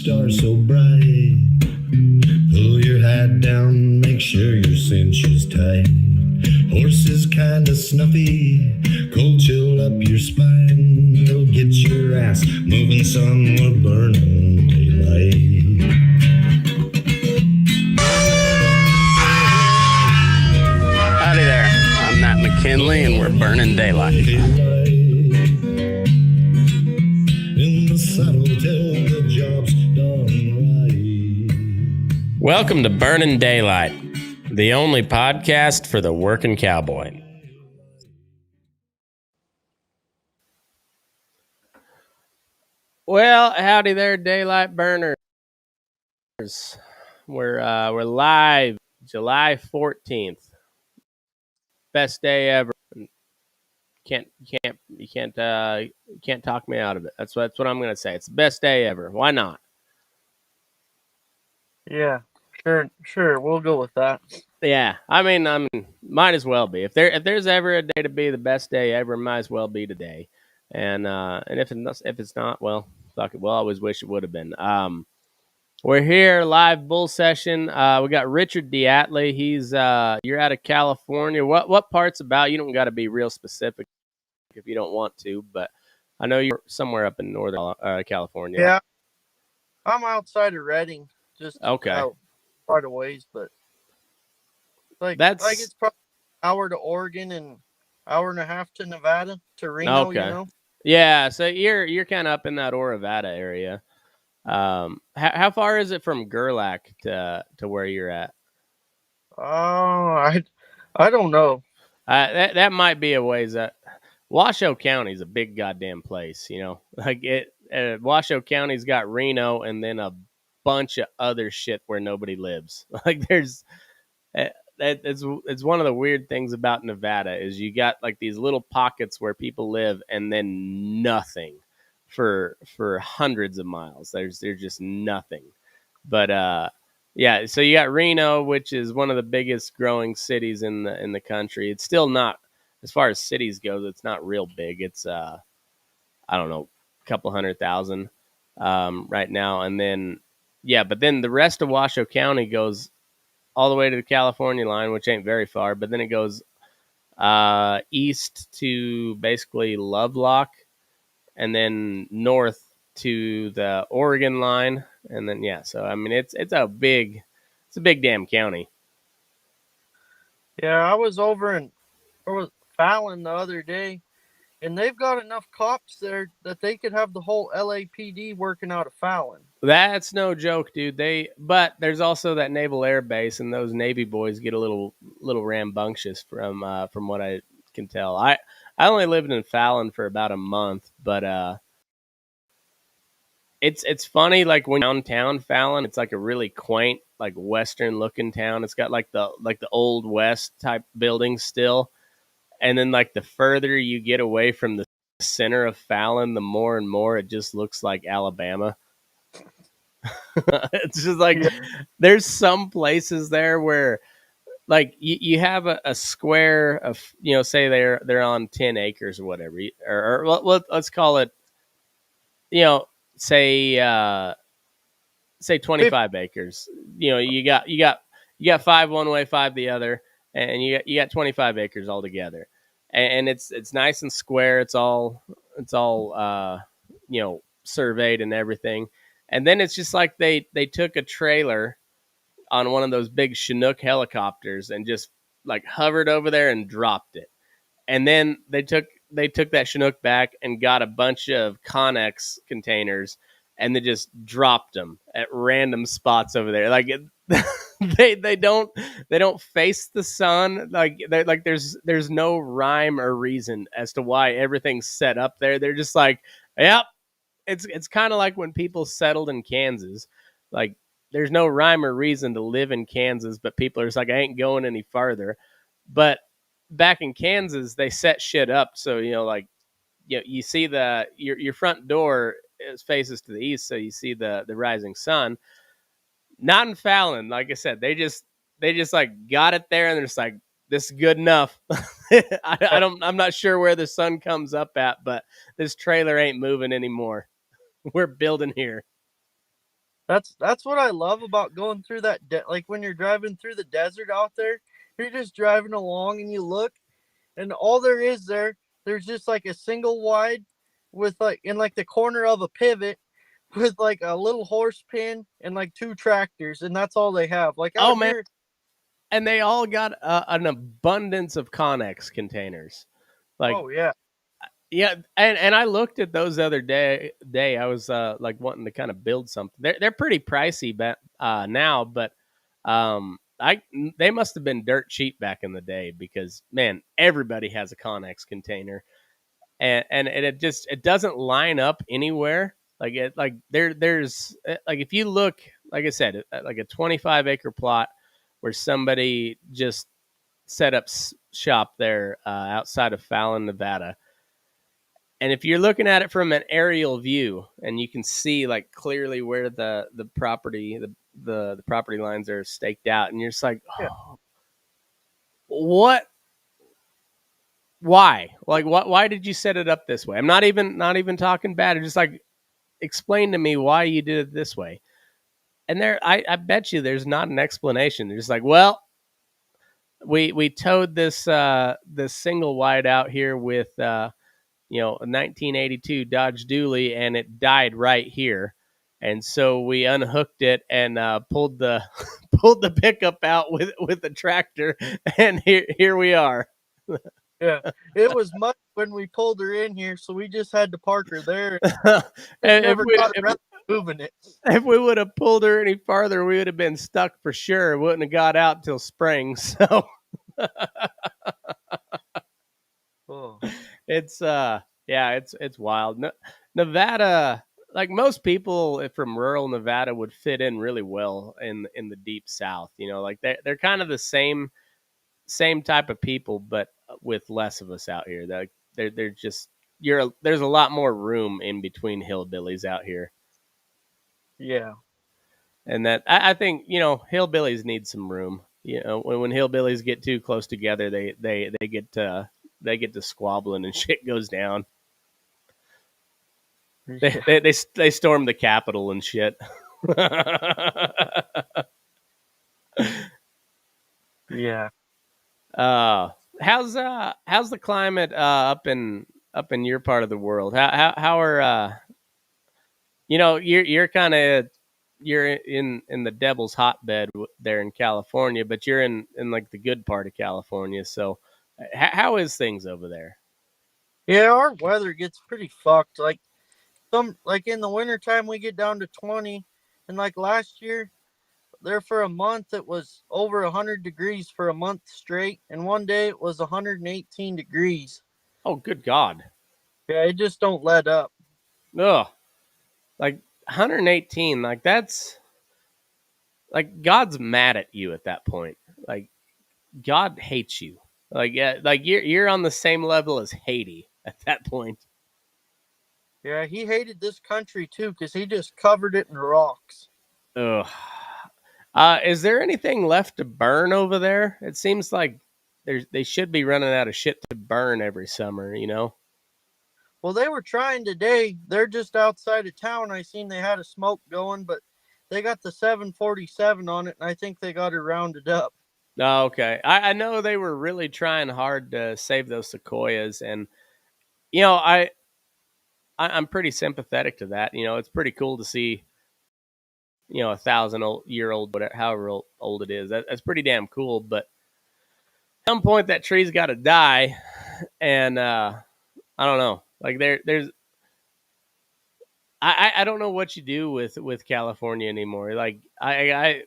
stars so bright. Pull your hat down, make sure your cinch is tight. Horse is kinda snuffy, cold chill up your spine. It'll get your ass moving, son, we're burning daylight. Howdy there, I'm Matt McKinley and we're burning daylight. In the saddle till the job's done right. Welcome to Burning Daylight, the only podcast for the working cowboy. Well, howdy there, daylight burners. We're live July 14th. Best day ever. You can't talk me out of it. That's what I'm gonna say. It's the best day ever. Why not? Yeah, sure. We'll go with that. Yeah, I mean, might as well be. If there's ever a day to be the best day ever, might as well be today. And if it's not, well, fuck it. We'll always wish it would have been. We're here live bull session. We got Richard DeAtley. He's you're out of California. What part's about? You don't got to be real specific if you don't want to, but I know you're somewhere up in Northern California. Yeah, I'm outside of Redding, just Okay. out quite a ways, but like That's- it's probably an hour to Oregon and hour and a half to Nevada to Reno. Okay. You know? Yeah, so you're kind of up in that Orovada area. How far is it from Gerlach to where you're at? Oh, I don't know. That might be a ways. Washoe County's a big goddamn place, you know. Like Washoe County's got Reno and then a bunch of other shit where nobody lives. Like there's, it's one of the weird things about Nevada is you got like these little pockets where people live and then nothing for hundreds of miles. There's just nothing. But yeah, so you got Reno, which is one of the biggest growing cities in the country. It's still not, as far as cities goes, it's not real big. It's I don't know, a couple 100,000 right now. And then but then the rest of Washoe County goes all the way to the California line, which ain't very far, but then it goes east to basically Lovelock and then north to the Oregon line. And then so I mean it's a big damn county. Yeah, I was over Fallon the other day, and they've got enough cops there that they could have the whole LAPD working out of Fallon. That's no joke, dude. But there's also that Naval Air Base, and those Navy boys get a little rambunctious from what I can tell. I only lived in Fallon for about a month, but it's funny. Like when downtown Fallon, it's like a really quaint, like Western looking town. It's got like the old West type buildings still, and then like the further you get away from the center of Fallon, the more and more it just looks like Alabama. It's just like there's some places there where like you have a square of, you know, say they're on 10 acres or whatever, or let's call it, you know, say 25 acres. You know, you got 5 one way, 5 the other, and you got 25 acres altogether, and it's nice and square. It's all you know, surveyed and everything. And then it's just like they took a trailer on one of those big Chinook helicopters and just like hovered over there and dropped it. And then they took that Chinook back and got a bunch of Connex containers and they just dropped them at random spots over there. Like they don't face the sun. Like there's no rhyme or reason as to why everything's set up there. They're just like, yep. It's kind of like when people settled in Kansas. Like there's no rhyme or reason to live in Kansas, but people are just like, I ain't going any farther. But back in Kansas, they set shit up so, you know, like, you see your front door faces to the east, so you see the rising sun. Not in Fallon, like I said, they just like got it there, and they're just like, this is good enough. I'm not sure where the sun comes up at, but this trailer ain't moving anymore. We're building here. That's what I love about going through that. Like when you're driving through the desert out there, you're just driving along and you look, and all there is there's just like a single wide with like in like the corner of a pivot with like a little horse pin and like two tractors, and that's all they have. Like Oh out man, here, and they all got an abundance of Connex containers. Like, oh yeah, yeah, and I looked at those other day. I was like wanting to kind of build something. They're pretty pricey, but now, but I they must have been dirt cheap back in the day because man, everybody has a Connex container, and it doesn't line up anywhere. Like there's like if you look, like I said, like a 25-acre plot where somebody just set up shop there outside of Fallon, Nevada. And if you're looking at it from an aerial view, and you can see like clearly where the property the property lines are staked out, and you're just like, yeah. oh, what? Why? Like, why did you set it up this way? I'm not even talking bad. I'm just like, explain to me why you did it this way. And I bet you there's not an explanation. They're just like, well, we towed this single wide out here with a 1982 Dodge Dually, and it died right here. And so we unhooked it and pulled the pulled the pickup out with the tractor, and here we are. Yeah, it was mud when we pulled her in here, so we just had to park her there. Just if never we got if, around to moving it. if we would have pulled her any farther, we would have been stuck for sure. Wouldn't have got out till spring. So Oh, it's yeah, it's wild. Nevada, like most people from rural Nevada would fit in really well in the deep south. Like they're kind of the same type of people, but with less of us out here. They're just there's a lot more room in between hillbillies out here. yeah. And that I think hillbillies need some room. When hillbillies get too close together, they get to squabbling and shit goes down. They storm the Capitol and shit. Yeah. How's the climate up in your part of the world? How are you're kind of you're in the devil's hotbed there in California, but you're in like the good part of California. So how is things over there? Yeah, our weather gets pretty fucked. Like in the wintertime we get down to 20, and like last year there for a month it was over 100 degrees for a month straight, and one day it was 118 degrees. Oh, good God. Yeah, it just don't let up. Ugh. Like 118, like that's like God's mad at you at that point. Like God hates you. Like yeah, like you're on the same level as Haiti at that point. Yeah, he hated this country too because he just covered it in rocks. Ugh. Is there anything left to burn over there? It seems like they should be running out of shit to burn every summer. Well, they were trying today. They're just outside of town. I seen they had a smoke going, but they got the 747 on it, and I think they got it rounded up. Oh, okay. I know they were really trying hard to save those sequoias, and you know I'm pretty sympathetic to that. It's pretty cool to see 1,000-year-old, whatever, however old it is. That's pretty damn cool. But at some point, that tree's got to die, and I don't know. Like there's I don't know what you do with California anymore. Like I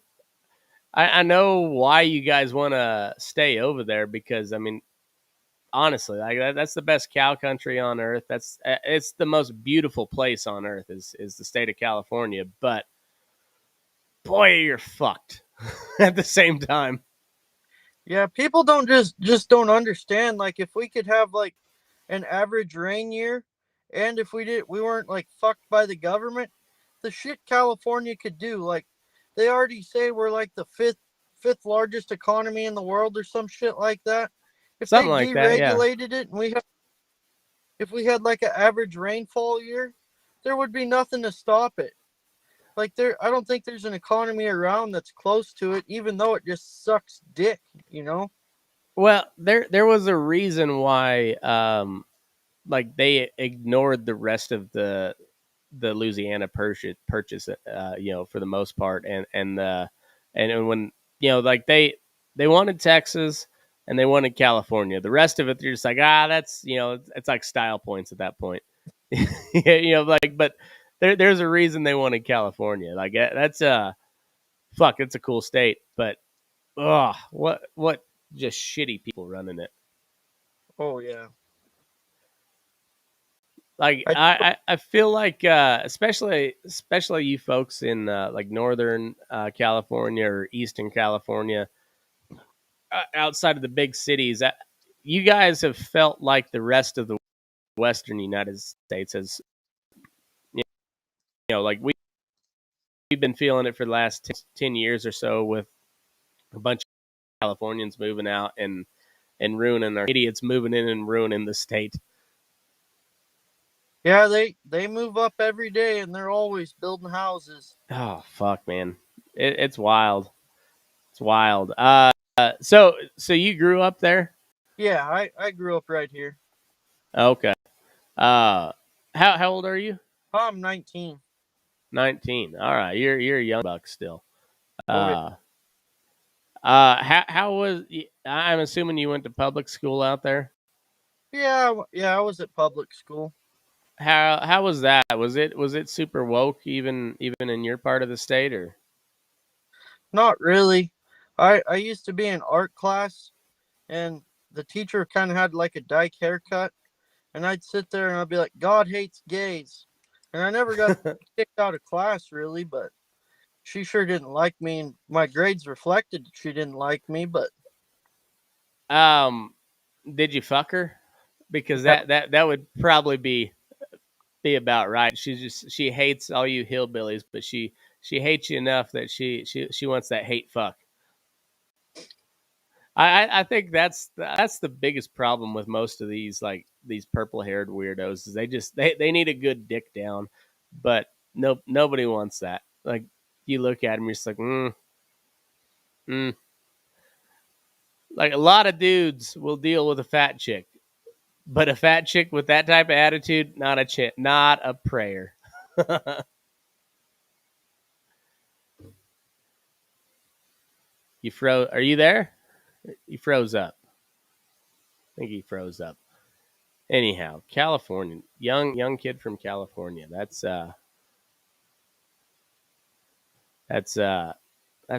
know why you guys want to stay over there because I mean honestly, like that's the best cow country on earth. It's the most beautiful place on earth is the state of California. But boy, you're fucked at the same time. Yeah, people don't just don't understand. Like if we could have like an average rain year, and if we weren't like fucked by the government, the shit California could do. Like they already say we're like the fifth largest economy in the world or some shit like that. If they Something like that, yeah. deregulated it and if we had like an average rainfall year, there would be nothing to stop it. Like I don't think there's an economy around that's close to it, even though it just sucks dick, you know? Well, there was a reason why like they ignored the rest of the Louisiana purchase, for the most part, and when like they wanted Texas and they wanted California. The rest of it, they're just like, that's it's like style points at that point, like. But there's a reason they wanted California. Like that's fuck, it's a cool state, but what just shitty people running it. Oh yeah. Like I I feel like especially you folks in like northern California or eastern California, outside of the big cities, you guys have felt like the rest of the western United States has, like we've been feeling it for the last 10 years or so, with a bunch of Californians moving out and ruining our idiots moving in and ruining the state. Yeah, they move up every day and they're always building houses. Oh fuck, man, it's wild. It's wild. So you grew up there? Yeah, I grew up right here. Okay. How old are you? I'm 19. 19. All right. You're a young buck still. Oh yeah. Uh, how was? I'm assuming you went to public school out there. Yeah, I was at public school. How was that? Was it super woke even in your part of the state, or? Not really. I used to be in art class, and the teacher kind of had like a dyke haircut, and I'd sit there and I'd be like, God hates gays. And I never got kicked out of class really, but she sure didn't like me, and my grades reflected she didn't like me, but um, did you fuck her? Because yeah, that would probably be about right. She hates all you hillbillies, but she hates you enough that she wants that hate fuck. I think that's the biggest problem with most of these, like these purple haired weirdos, is they need a good dick down, but nobody wants that. Like you look at them, you're just like mm. Like a lot of dudes will deal with a fat chick, but a fat chick with that type of attitude, not a chick, not a prayer. You froze. Are you there? You froze up. I think he froze up. Anyhow, California, young kid from California. That's that's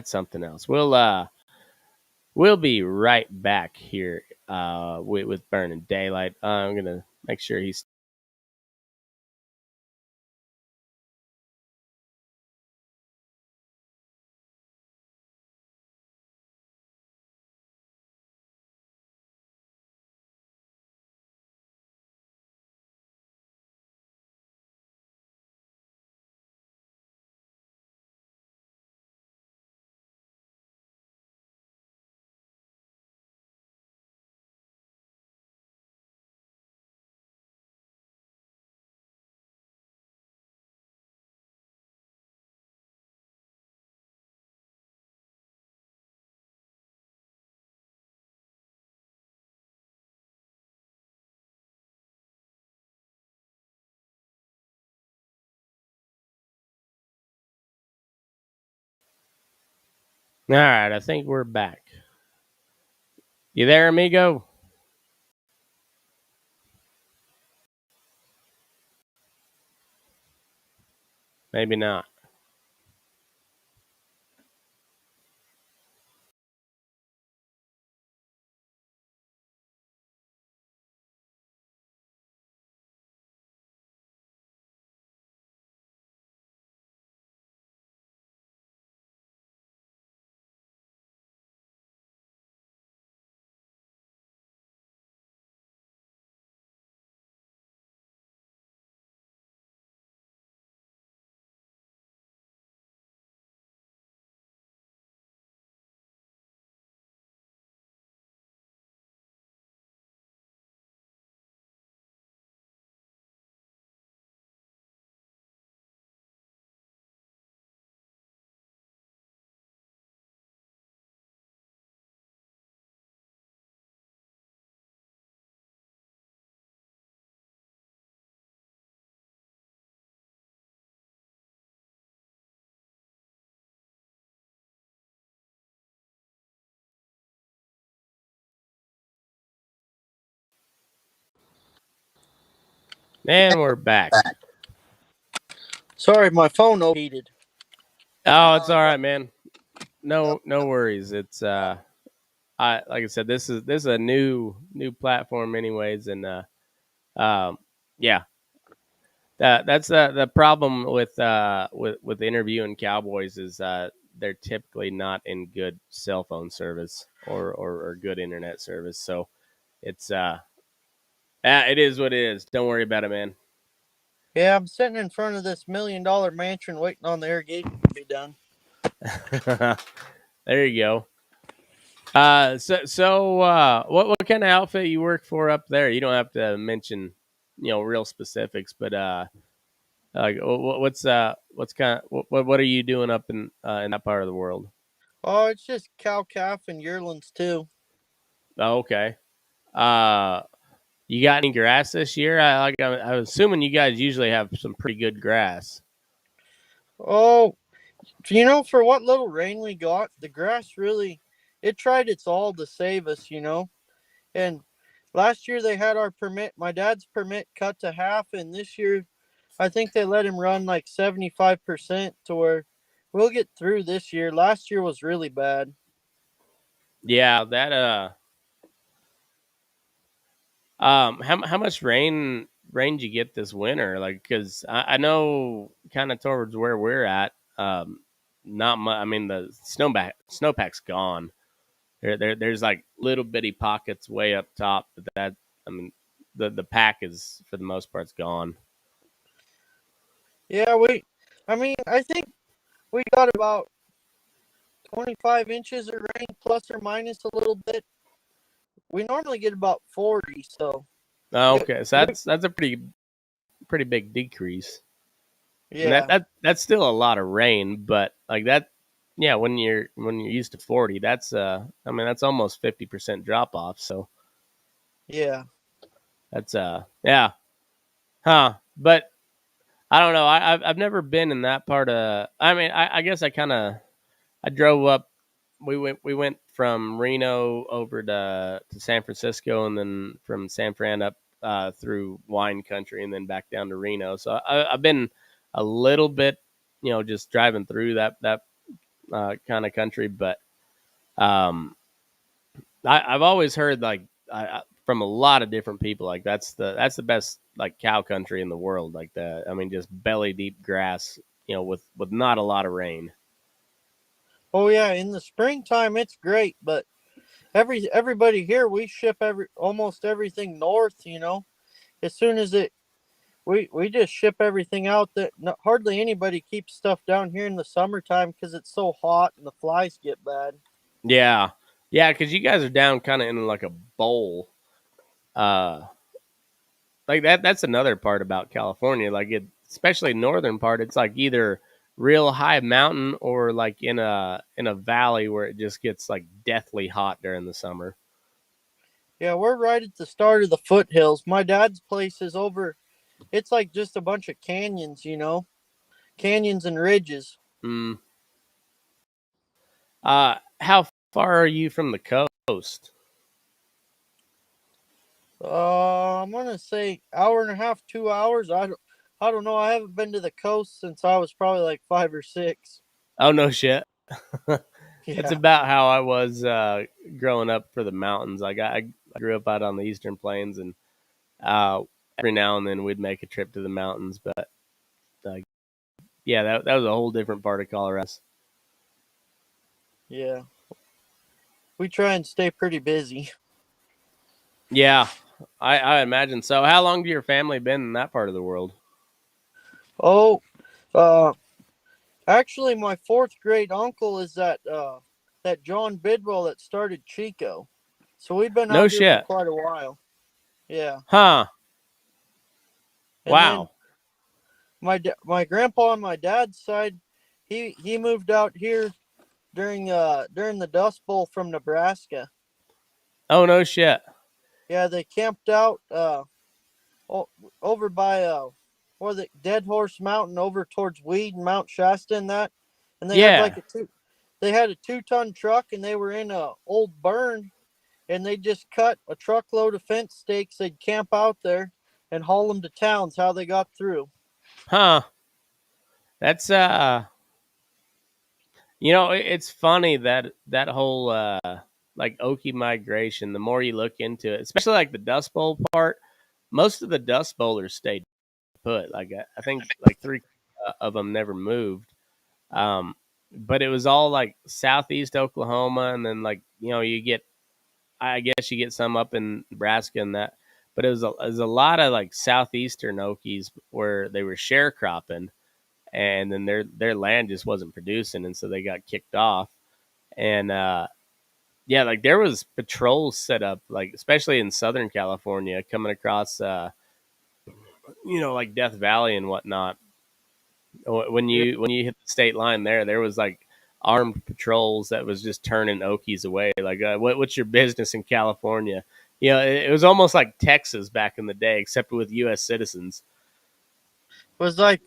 something else. We'll be right back here with Burning Daylight. I'm gonna make sure he's all right. I think we're back. You there, amigo? Maybe not. And we're back. Sorry, my phone overheated. Oh, it's all right, man. No worries. It's like I said, this is a new platform, anyways, and yeah, that's the problem with interviewing cowboys is they're typically not in good cell phone service or good internet service. So it's it is what it is. Don't worry about it, man. Yeah, I'm sitting in front of this $1 million mansion waiting on the irrigation to be done. There you go. What kind of outfit you work for up there? You don't have to mention, real specifics, but like what's kind of what are you doing up in that part of the world? Oh, it's just cow calf and yearlings too. Oh, okay. Uh, you got any grass this year? I'm assuming you guys usually have some pretty good grass. Oh, for what little rain we got, the grass really, it tried its all to save us, And last year they had my dad's permit cut to half, and this year I think they let him run like 75% to where we'll get through this year. Last year was really bad. Yeah, that how much rain did you get this winter? Like, because I know kind of towards where we're at, not much. I mean, the snowpack's gone. There's like little bitty pockets way up top, but I mean, the pack is for the most part's gone. Yeah, I think we got about 25 inches of rain, plus or minus a little bit. We normally get about 40, so. Oh, okay, so that's a pretty big decrease. And Yeah. that's still a lot of rain, but like that, yeah. When you're used to 40, that's I mean that's almost 50% drop off. So Yeah. that's yeah, huh? But I don't know. I've never been in that part of. I mean, I guess I drove up. We went from Reno over to San Francisco, and then from San Fran up through wine country, and then back down to Reno. So I've been a little bit, just driving through that kind of country. But I've always heard like from a lot of different people, like that's the best like cow country in the world. Like I mean, just belly deep grass, with not a lot of rain. Oh yeah, in the springtime it's great, but everybody here we ship almost everything north. As soon as we just ship everything out. That hardly anybody keeps stuff down here in the summertime because it's so hot and the flies get bad. Yeah, yeah, because you guys are down kind of in like a bowl. Uh, like that's another part about California. Like especially northern part, it's like either real high mountain or like in a valley where it just gets like deathly hot during the summer. Yeah, we're right at the start of the foothills. My dad's place is over. It's like just a bunch of canyons, canyons and ridges. Mm. How far are you from the coast? I'm gonna say hour and a half, 2 hours. I don't know. I haven't been to the coast since I was probably like 5 or 6. Oh no shit. It's Yeah, about how I was growing up for the mountains. I grew up out on the eastern plains, and uh, every now and then we'd make a trip to the mountains. But uh, yeah, that was a whole different part of Colorado. yeah. We try and stay pretty busy. Yeah, I imagine so. How long do your family been in that part of the world? Oh, uh, actually, my fourth great uncle is that John Bidwell that started Chico. So we've been No out here for shit. quite a while. Yeah, Huh. and then Wow. my grandpa on my dad's side, he moved out here during the Dust Bowl from Nebraska. Oh no shit. Yeah, they camped out over by or the Dead Horse Mountain over towards Weed and Mount Shasta and that, and they had Yeah. like they had a 2-ton truck and they were in a old burn and they just cut a truckload of fence stakes. They'd camp out there. and haul them to towns. How they got through. Huh. That's it's funny that that whole like Okie migration. The more you look into it, especially like the Dust Bowl part, most of the Dust Bowlers stayed put. Like I think like three of them never moved. Um, but it was all like southeast Oklahoma, and then like you get, I guess you get some up in Nebraska and that. But it was a lot of like southeastern Okies where they were sharecropping, and then their land just wasn't producing, and so they got kicked off. And yeah, like there was patrols set up, like especially in Southern California, coming across like Death Valley and whatnot. Yeah. When you hit the state line there was like armed patrols that was just turning Okies away. Like, what's your business in California? It was almost like Texas back in the day, except with U.S. citizens. Was like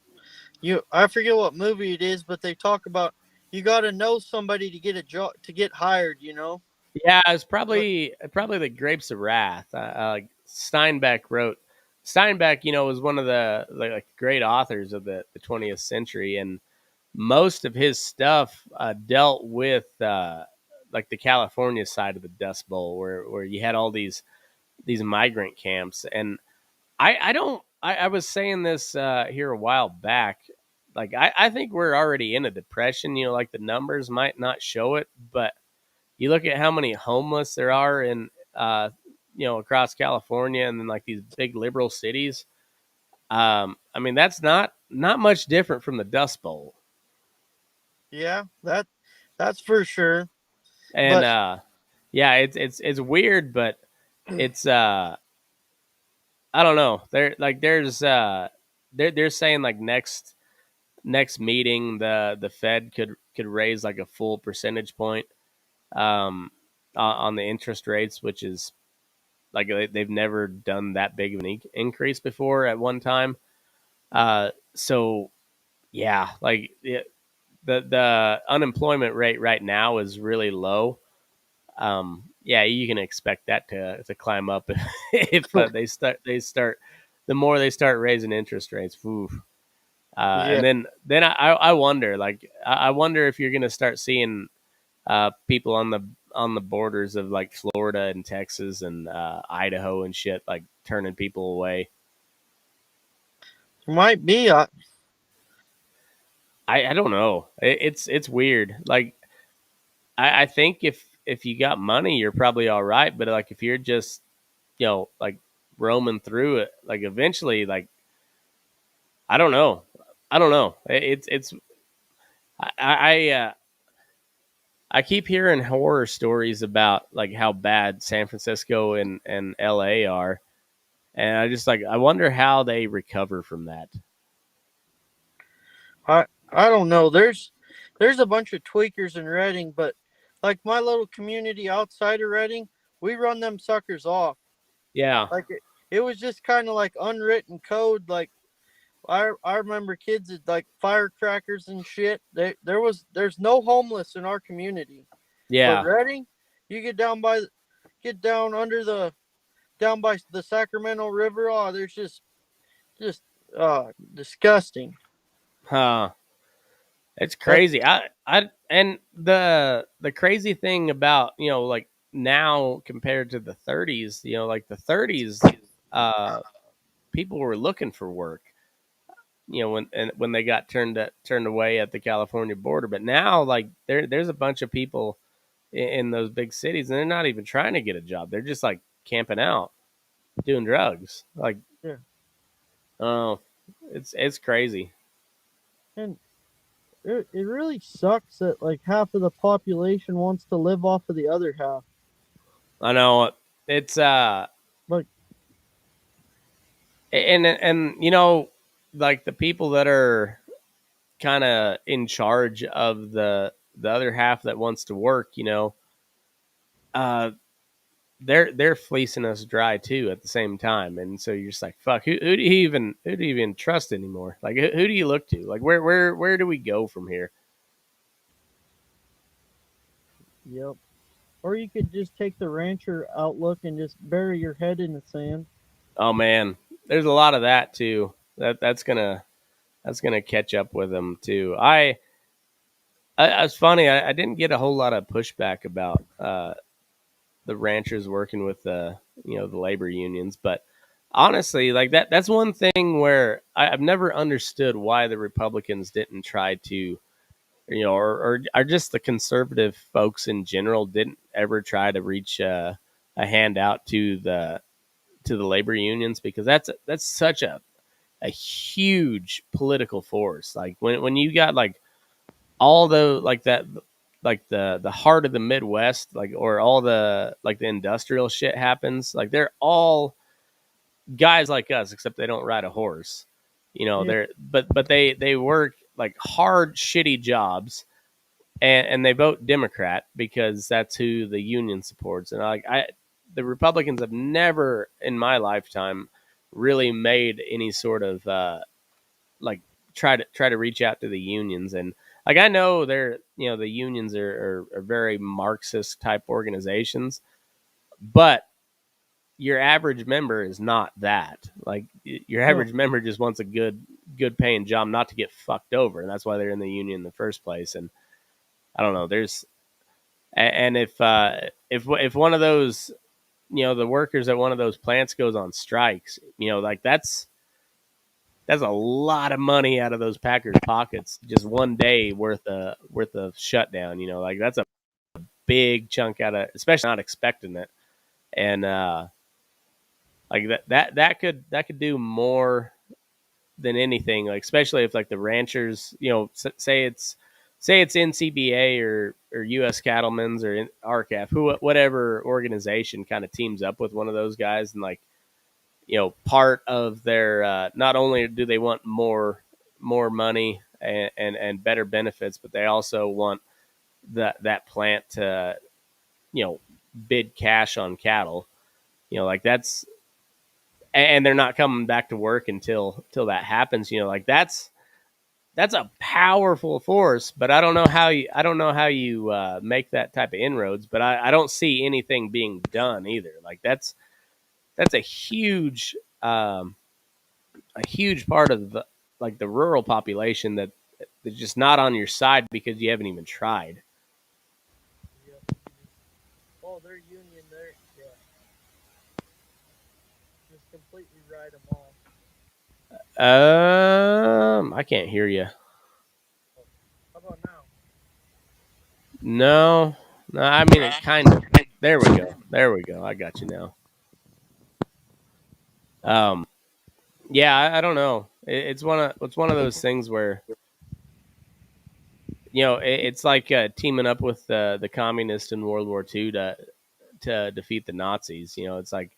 I forget what movie it is, but they talk about you got to know somebody to get a job to get hired. Yeah, it's But probably the Grapes of Wrath. Like Steinbeck wrote. Steinbeck, was one of the like great authors of the 20th century, and most of his stuff dealt with like the California side of the Dust Bowl, where you had all these migrant camps. And I don't. I was saying this here a while back. Like I think we're already in a depression. Like the numbers might not show it, but you look at how many homeless there are in across California, and then like these big liberal cities. I mean that's not much different from the Dust Bowl. yeah, that's for sure. And But yeah, it's weird, but it's I don't know. They're saying like next meeting the Fed could raise like a full percentage point on the interest rates, which is like they've never done that big of an increase before at one time. So yeah, like the unemployment rate right now is really low. Yeah, you can expect that to climb up if they start the more they start raising interest rates. Oof. yeah, And then I wonder, like I wonder if you're gonna start seeing people on the borders of like Florida and Texas and Idaho and shit, like turning people away. might be. I don't know. It's weird. Like I think if you got money, you're probably all right. But like if you're just like roaming through it, like eventually, like I don't know. I don't know. It's I keep hearing horror stories about like how bad San Francisco and LA are, and I just like I wonder how they recover from that. I don't know. There's a bunch of tweakers in Reading, but like my little community outside of Reading, we run them suckers off. Yeah, Like it was just kind of like unwritten code. Like I remember kids at like firecrackers and shit. There's no homeless in our community, but yeah, Reading, you get down under the down by the Sacramento River. Oh, there's just disgusting. huh? It's That crazy. I and the crazy thing about like now compared to the 30s, like the 30s, uh, people were looking for work. When they got turned away at the California border, but now like there's a bunch of people in those big cities, and they're not even trying to get a job. They're just like camping out, doing drugs. Like, yeah, oh, it's crazy. and it really sucks that like half of the population wants to live off of the other half. I know it's Like and like the people that are kind of in charge of the other half that wants to work, uh they're fleecing us dry too at the same time. And so you're just like, fuck, who do you even trust anymore? Like who do you look to? Like where do we go from here? yep. Or you could just take the rancher outlook and just bury your head in the sand. Oh man, there's a lot of that too. That's gonna catch up with them too. It's funny. I didn't get a whole lot of pushback about the ranchers working with the the labor unions, but honestly, like that's one thing where I've never understood why the Republicans didn't try to, or just the conservative folks in general didn't ever try to reach a hand out to the labor unions, because that's such a huge political force. Like when you got like all the like that like the heart of the Midwest, like, or all the like the industrial shit happens, like they're all guys like us, except they don't ride a horse. They're but they work like hard shitty jobs, and they vote Democrat because that's who the union supports. And the Republicans have never in my lifetime really made any sort of like try to reach out to the unions. And like I know they're the unions are very Marxist type organizations, but your average member is not that. Like your average member just wants a good paying job, not to get fucked over, and that's why they're in the union in the first place. And I don't know. And if one of those, the workers at one of those plants goes on strikes, like that's a lot of money out of those Packers pockets, just one day worth of shutdown. Like that's a big chunk out of, especially not expecting it. And like that could do more than anything. Like especially if like the ranchers, say it's NCBA or U.S. Cattlemen's or RCAF, whatever organization kind of teams up with one of those guys, and like part of their not only do they want more money and better benefits, but they also want that plant to bid cash on cattle. Like that's, and they're not coming back to work until that happens. Like that's a powerful force, but I don't know how you make that type of inroads. But I don't see anything being done either. Like that's a huge part of the rural population that's just not on your side because you haven't even tried. Oh, their union, just completely ride them off. I can't hear you. How about now? No, I mean it kind of. There we go. I got you now. Yeah, I don't know. It's one of those things where it's like teaming up with the communists in World War II to defeat the Nazis. It's like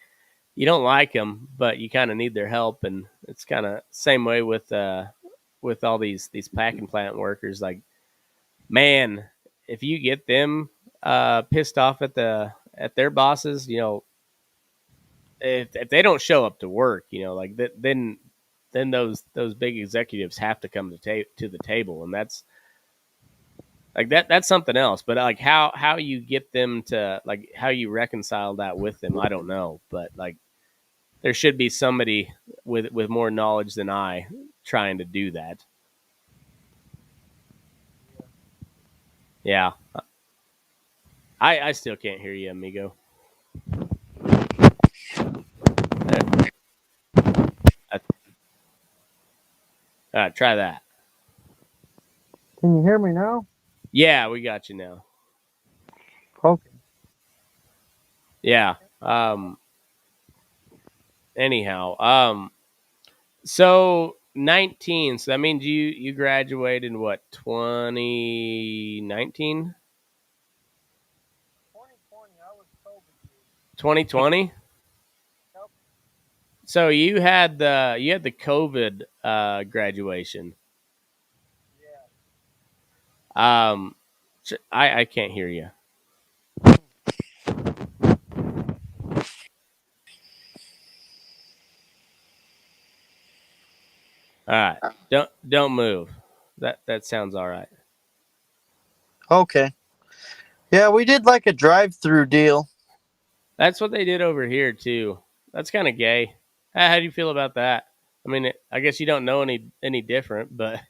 you don't like them, but you kind of need their help, and it's kind of same way with all these packing plant workers. Like, man, if you get them pissed off at their bosses, if they don't show up to work, like that, then those big executives have to come to the table, and that's like that's something else. But like how you get them to, like, how you reconcile that with them, I don't know. But like there should be somebody with more knowledge than I trying to do that. Yeah. I still can't hear you, amigo. Try that. Can you hear me now? Yeah, we got you now. Okay. Yeah. Anyhow, so 19. So that means you graduated in what, 2019? 2020, I was COVID. 2020? Yep. So you had the COVID graduation. Yeah. I can't hear you. All right. Don't move. That sounds all right. Okay. Yeah, we did like a drive-through deal. That's what they did over here too. That's kind of gay. How do you feel about that? I mean, I guess you don't know any different, but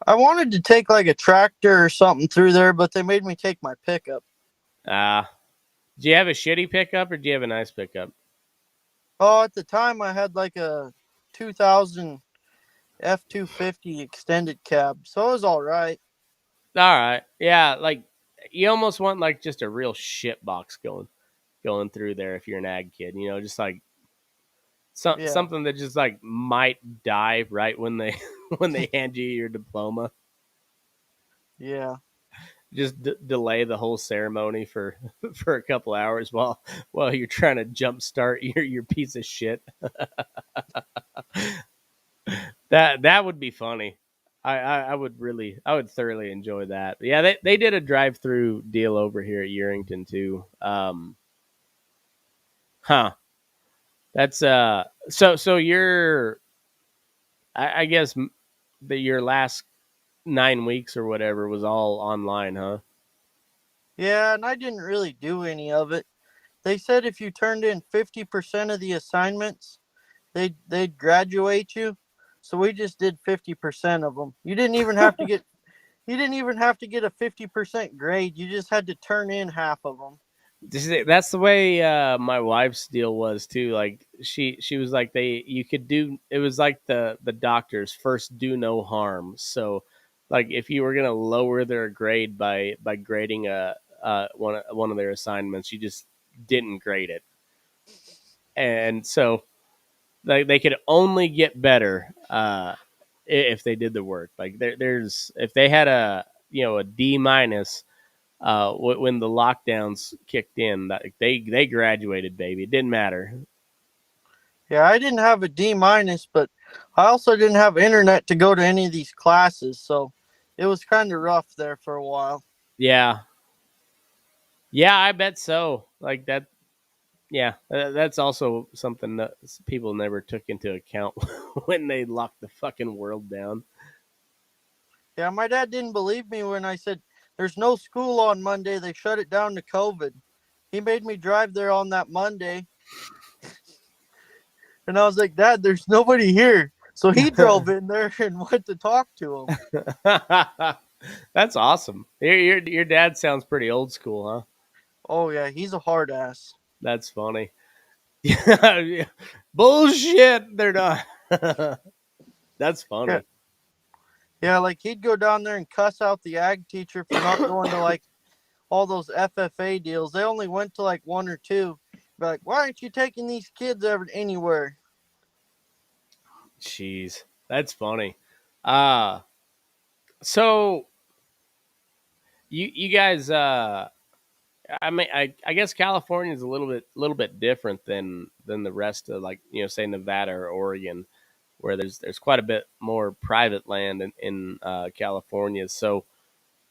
I wanted to take like a tractor or something through there, but they made me take my pickup. uh do you have a shitty pickup or do you have a nice pickup? Oh, at the time I had like a 2000 F250 extended cab, so it was all right. All right, yeah, like you almost want like just a real shit box going through there if you're an ag kid, just like Yeah, something that just like might die right when they when they hand you your diploma. yeah. Just delay the whole ceremony for for a couple hours while you're trying to jumpstart your piece of shit. That would be funny. I would thoroughly enjoy that. But yeah, they did a drive through deal over here at Urington too. Huh. That's so you're I guess that your last 9 weeks or whatever was all online, huh? Yeah, and I didn't really do any of it. They said if you turned in 50% of the assignments, they'd graduate you. So we just did 50% of them. You didn't even have to get a 50% grade. You just had to turn in half of them. That's the way my wife's deal was too. Like she was like you could do it was like the doctors first do no harm. So like if you were gonna lower their grade by grading one of their assignments, you just didn't grade it, and so they could only get better if they did the work. Like there's if they had a D minus when the lockdowns kicked in, they graduated, baby. It didn't matter. Yeah, I didn't have a D minus, but I also didn't have internet to go to any of these classes, so it was kind of rough there for a while. Yeah, yeah, I bet so. Like that. Yeah, that's also something that people never took into account when they locked the fucking world down. Yeah, my dad didn't believe me when I said there's no school on Monday. They shut it down to COVID. He made me drive there on that Monday, and I was like, Dad, there's nobody here. So he drove in there and went to talk to him. That's awesome. Your dad sounds pretty old school, huh? Oh yeah, he's a hard ass. That's funny. Bullshit. They're not. That's Yeah, funny. yeah, like he'd go down there and cuss out the ag teacher for not going to like all those FFA deals. They only went to like one or two. Be like, why aren't you taking these kids ever anywhere? Jeez, that's funny. Uh so you guys I mean I guess California is a little bit different than the rest of like say Nevada or Oregon where there's quite a bit more private land in California. So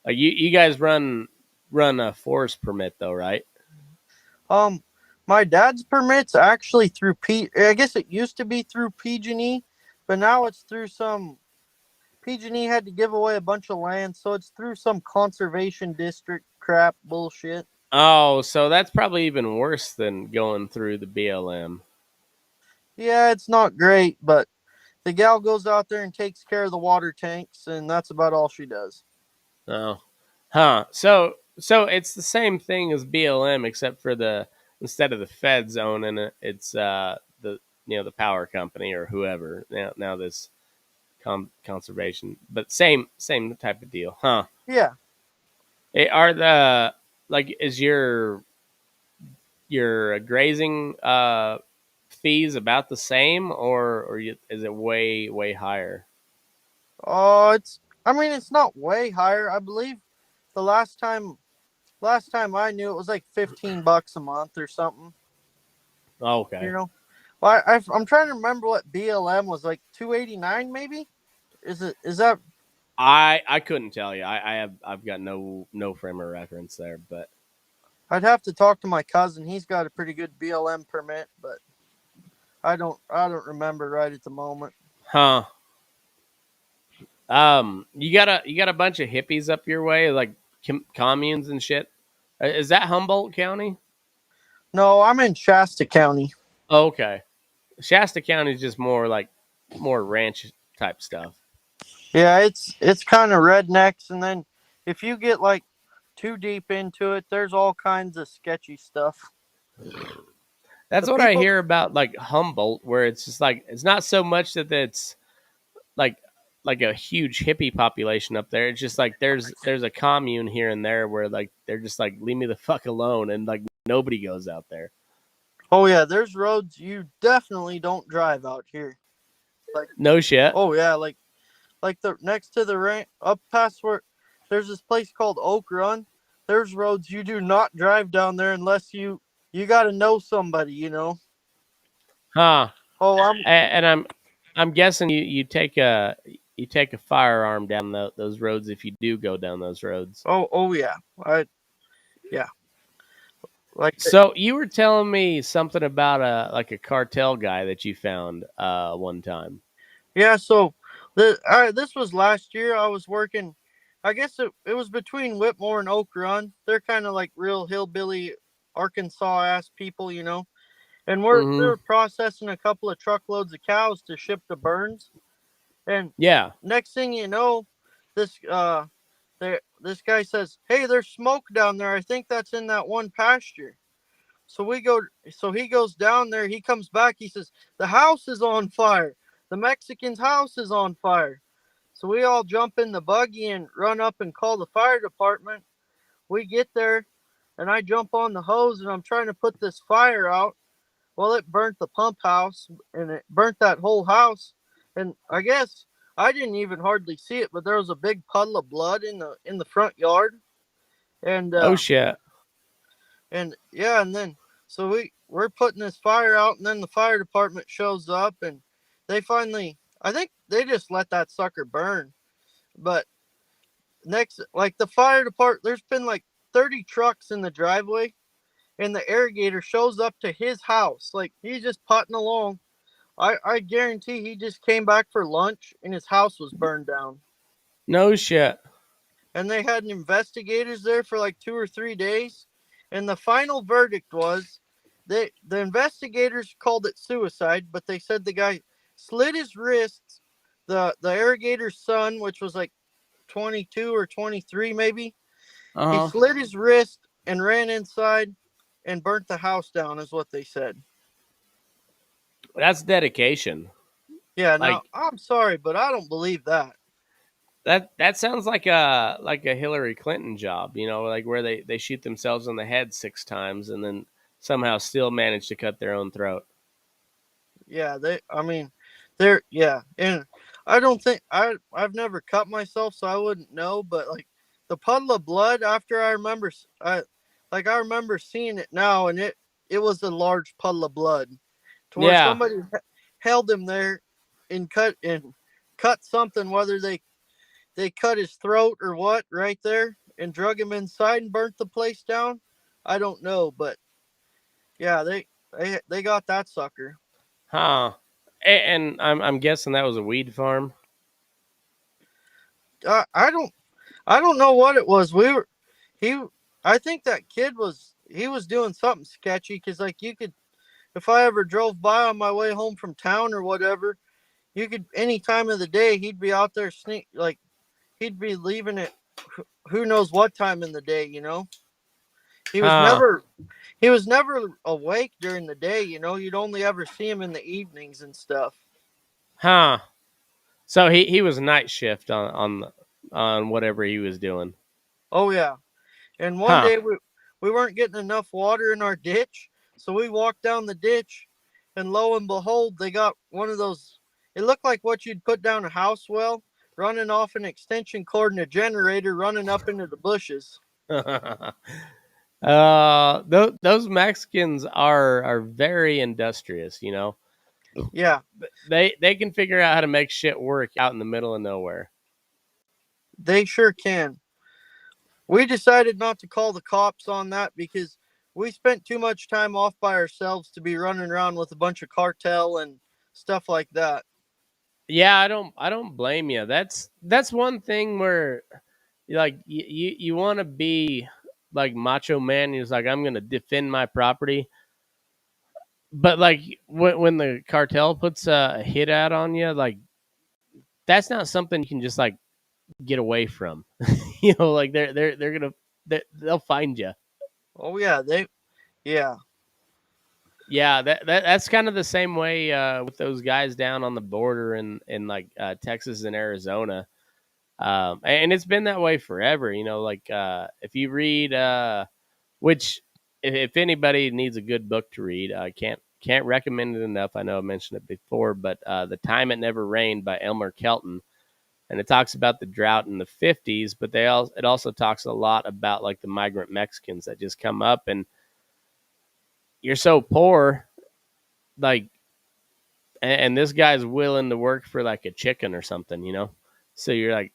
you guys run a forest permit though, right? Um, my dad's permit's actually through I guess it used to be through PG&E, but now it's through some. PG&E had to give away a bunch of land, so it's through some conservation district crap bullshit. Oh, so that's probably even worse than going through the BLM. Yeah, it's not great, but the gal goes out there and takes care of the water tanks, and that's about all she does. Oh, huh. So it's the same thing as BLM, except for the instead of the feds owning it, it's the the power company or whoever. Now this conservation, but same type of deal, huh? Yeah. Are the like is your grazing fees about the same, or is it way higher? Oh, I mean, it's not way higher. I believe the last time I knew it was like $15 a month or something. You Okay. know, well, I'm trying to remember what BLM was like 289 maybe. Is that? I couldn't tell you. I've got no frame of reference there, but I'd have to talk to my cousin. He's got a pretty good BLM permit, but I don't remember right at the moment. huh. You got a bunch of hippies up your way, like communes and shit. Is that Humboldt County? No, I'm in Shasta County. Okay. Shasta County is just more ranch type stuff. Yeah, it's kind of rednecks, and then if you get like too deep into it, there's all kinds of sketchy stuff. That's The what I people, hear about like Humboldt, where it's just like it's not so much that it's like like a huge hippie population up there. It's just like there's a commune here and there where like they're just like leave me the fuck alone, and like nobody goes out there. oh yeah, there's roads you definitely don't drive out here. Like, No shit. oh yeah, like the next to the ranch, up past where there's this place called Oak Run. There's roads you do not drive down there unless you got to know somebody, you know. Huh. Oh, And I'm guessing you take a firearm down those roads if you do go down those roads. oh yeah, yeah, like So you were telling me something about a cartel guy that you found one time. yeah. So this was last year. I was working. I guess it was between Whitmore and Oak Run. They're kind of like real hillbilly Arkansas ass people, you know. And we Mm-hmm. were processing a couple of truckloads of cows to ship to Burns. And Yeah. next thing you know, this this guy says, "Hey, there's smoke down there. I think that's in that one pasture." So we go. So he goes down there. He comes back. He says, "The house is on fire. The Mexican's house is on fire." So we all jump in the buggy and run up and call the fire department. We get there, and I jump on the hose and I'm trying to put this fire out. Well, it burnt the pump house and it burnt that whole house. And I guess I didn't even hardly see it, but there was a big puddle of blood in the front yard. And Oh shit. and yeah, and then so we're putting this fire out, and then the fire department shows up, and they finally, I think they just let that sucker burn. But next, like the fire department, there's been like 30 trucks in the driveway, and the irrigator shows up to his house, like he's just putting along. I guarantee he just came back for lunch, and his house was burned down. No shit. And they had investigators there for like 2 or 3 days, and the final verdict was the investigators called it suicide, but they said the guy slit his wrists. The irrigator's son, which was like 22 or 23 maybe, he Uh huh. slit his wrist and ran inside and burnt the house down, is what they said. That's dedication. Yeah, now Like I'm sorry, but I don't believe that. that sounds like a Hillary Clinton job, you know, like where they shoot themselves in the head 6 times and then somehow still manage to cut their own throat. Yeah, I mean, they're, yeah, and I don't think I've never cut myself, so I wouldn't know. But like the puddle of blood, after I remember seeing it now, and it was a large puddle of blood, to where Yeah. somebody held him there and cut something, whether they cut his throat or what, right there, and drug him inside and burnt the place down. I don't know, but yeah, they got that sucker. Huh. And I'm guessing that was a weed farm. I don't know what it was. He I think that kid was doing something sketchy, because like you could, if I ever drove by on my way home from town or whatever, you could, any time of the day he'd be out there he'd be leaving it who knows what time in the day, you know. He was Huh. never he was never awake during the day, you know. You'd only ever see him in the evenings and stuff. Huh. So he was night shift on whatever he was doing. Oh yeah. And one Huh. day we weren't getting enough water in our ditch, so we walked down the ditch, and lo and behold, they got one of those. It looked like what you'd put down a house well, running off an extension cord and a generator running up into the bushes. Those Mexicans are very industrious, you know. Yeah, They can figure out how to make shit work out in the middle of nowhere. they sure can. We decided not to call the cops on that, because we spent too much time off by ourselves to be running around with a bunch of cartel and stuff like that. Yeah, I don't blame you. That's one thing where like you want to be like macho man. He's like I'm gonna defend my property. But like when the cartel puts a hit out on you, like that's not something you can just like get away from. Like they're gonna they'll find you. Oh yeah, yeah. Yeah, that's kind of the same way with those guys down on the border in like Texas and Arizona. And it's been that way forever. Like if you read, which if anybody needs a good book to read, I can't recommend it enough. I know I mentioned it before, but The Time It Never Rained by Elmer Kelton, and it talks about the drought in the 50s, but it also talks a lot about like the migrant Mexicans that just come up, and you're so poor, like, and this guy's willing to work for like a chicken or something. So you're like,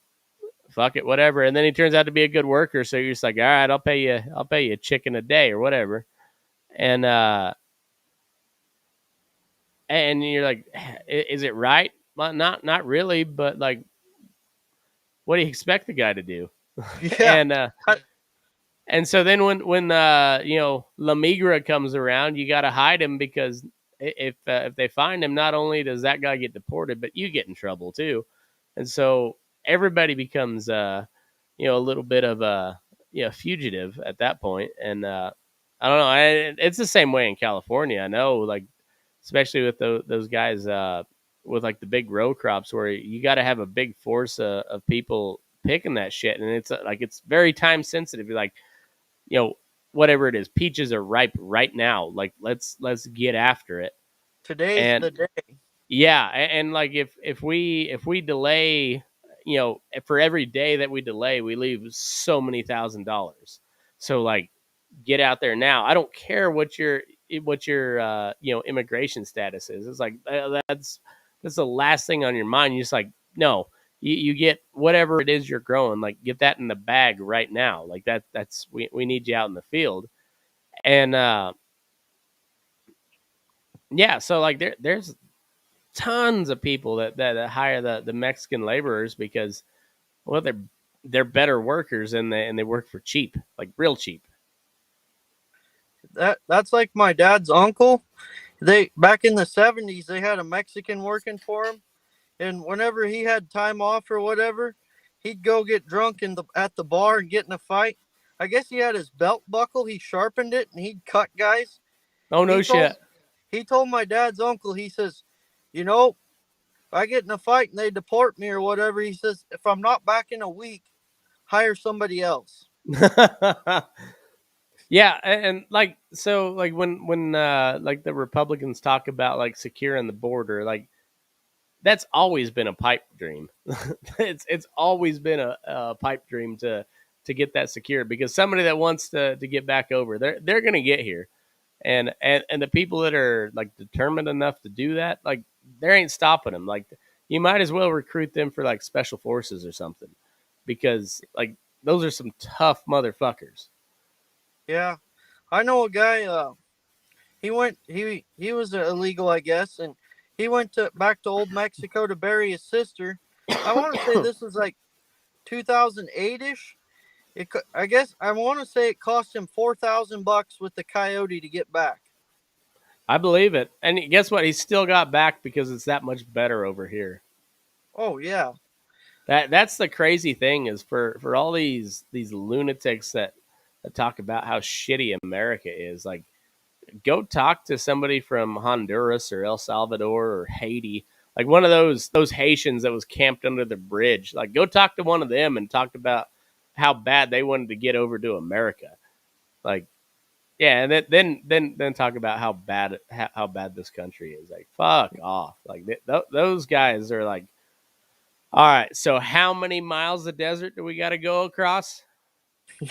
fuck it, whatever. And then he turns out to be a good worker, so you're just like, all right, I'll pay you a chicken a day or whatever. And you're like, is it right? Well, not really, but like, what do you expect the guy to do? Yeah. and and so then when La Migra comes around, you got to hide him, because if they find him, not only does that guy get deported, but you get in trouble too. And so everybody becomes a little bit of a fugitive at that point. And I don't know, it's the same way in California. I know, like, especially with those guys with like the big row crops, where you got to have a big force of people picking that shit, and it's like it's very time sensitive. You're like, whatever it is, peaches are ripe right now. Like let's get after it. Today's And the day. yeah, and like if we delay, for every day that we delay, we leave so many $1,000s. So like, get out there now. I don't care what your immigration status is. It's like that's the last thing on your mind. You're just like, no, you get whatever it is you're growing, like get that in the bag right now. Like that's we need you out in the field. And yeah, so like there's tons of people that hire the Mexican laborers because, well, they're better workers, and they work for cheap, like real cheap. That's like my dad's uncle. They back in the 70s they had a Mexican working for him, and whenever he had time off or whatever, he'd go get drunk at the bar and get in a fight. I guess he had his belt buckle, he sharpened it and he'd cut guys. Oh no He told shit. he told my dad's uncle, he says, you know, if I get in a fight and they deport me or whatever, he says, if I'm not back in a week, hire somebody else. Yeah, and like, so like when like the Republicans talk about like securing the border, like that's always been a pipe dream. It's always been a pipe dream to get that secured, because somebody that wants to get back over, they're gonna get here. And the people that are like determined enough to do that, like, there ain't stopping them. Like, you might as well recruit them for like special forces or something, because like those are some tough motherfuckers. Yeah. I know a guy, he was illegal, I guess, and he went to back to old Mexico to bury his sister. I want to say this was like 2008ish. I guess I want to say it cost him $4,000 with the coyote to get back. I believe it. And guess what? He still got back because it's that much better over here. Oh yeah, That's the crazy thing, is for all these lunatics that talk about how shitty America is. Like, go talk to somebody from Honduras or El Salvador or Haiti, like one of those Haitians that was camped under the bridge. Like, go talk to one of them and talk about how bad they wanted to get over to America. Like, yeah, and then talk about how bad this country is. Like, fuck off. Like, those guys are like, all right, so how many miles of desert do we got to go across?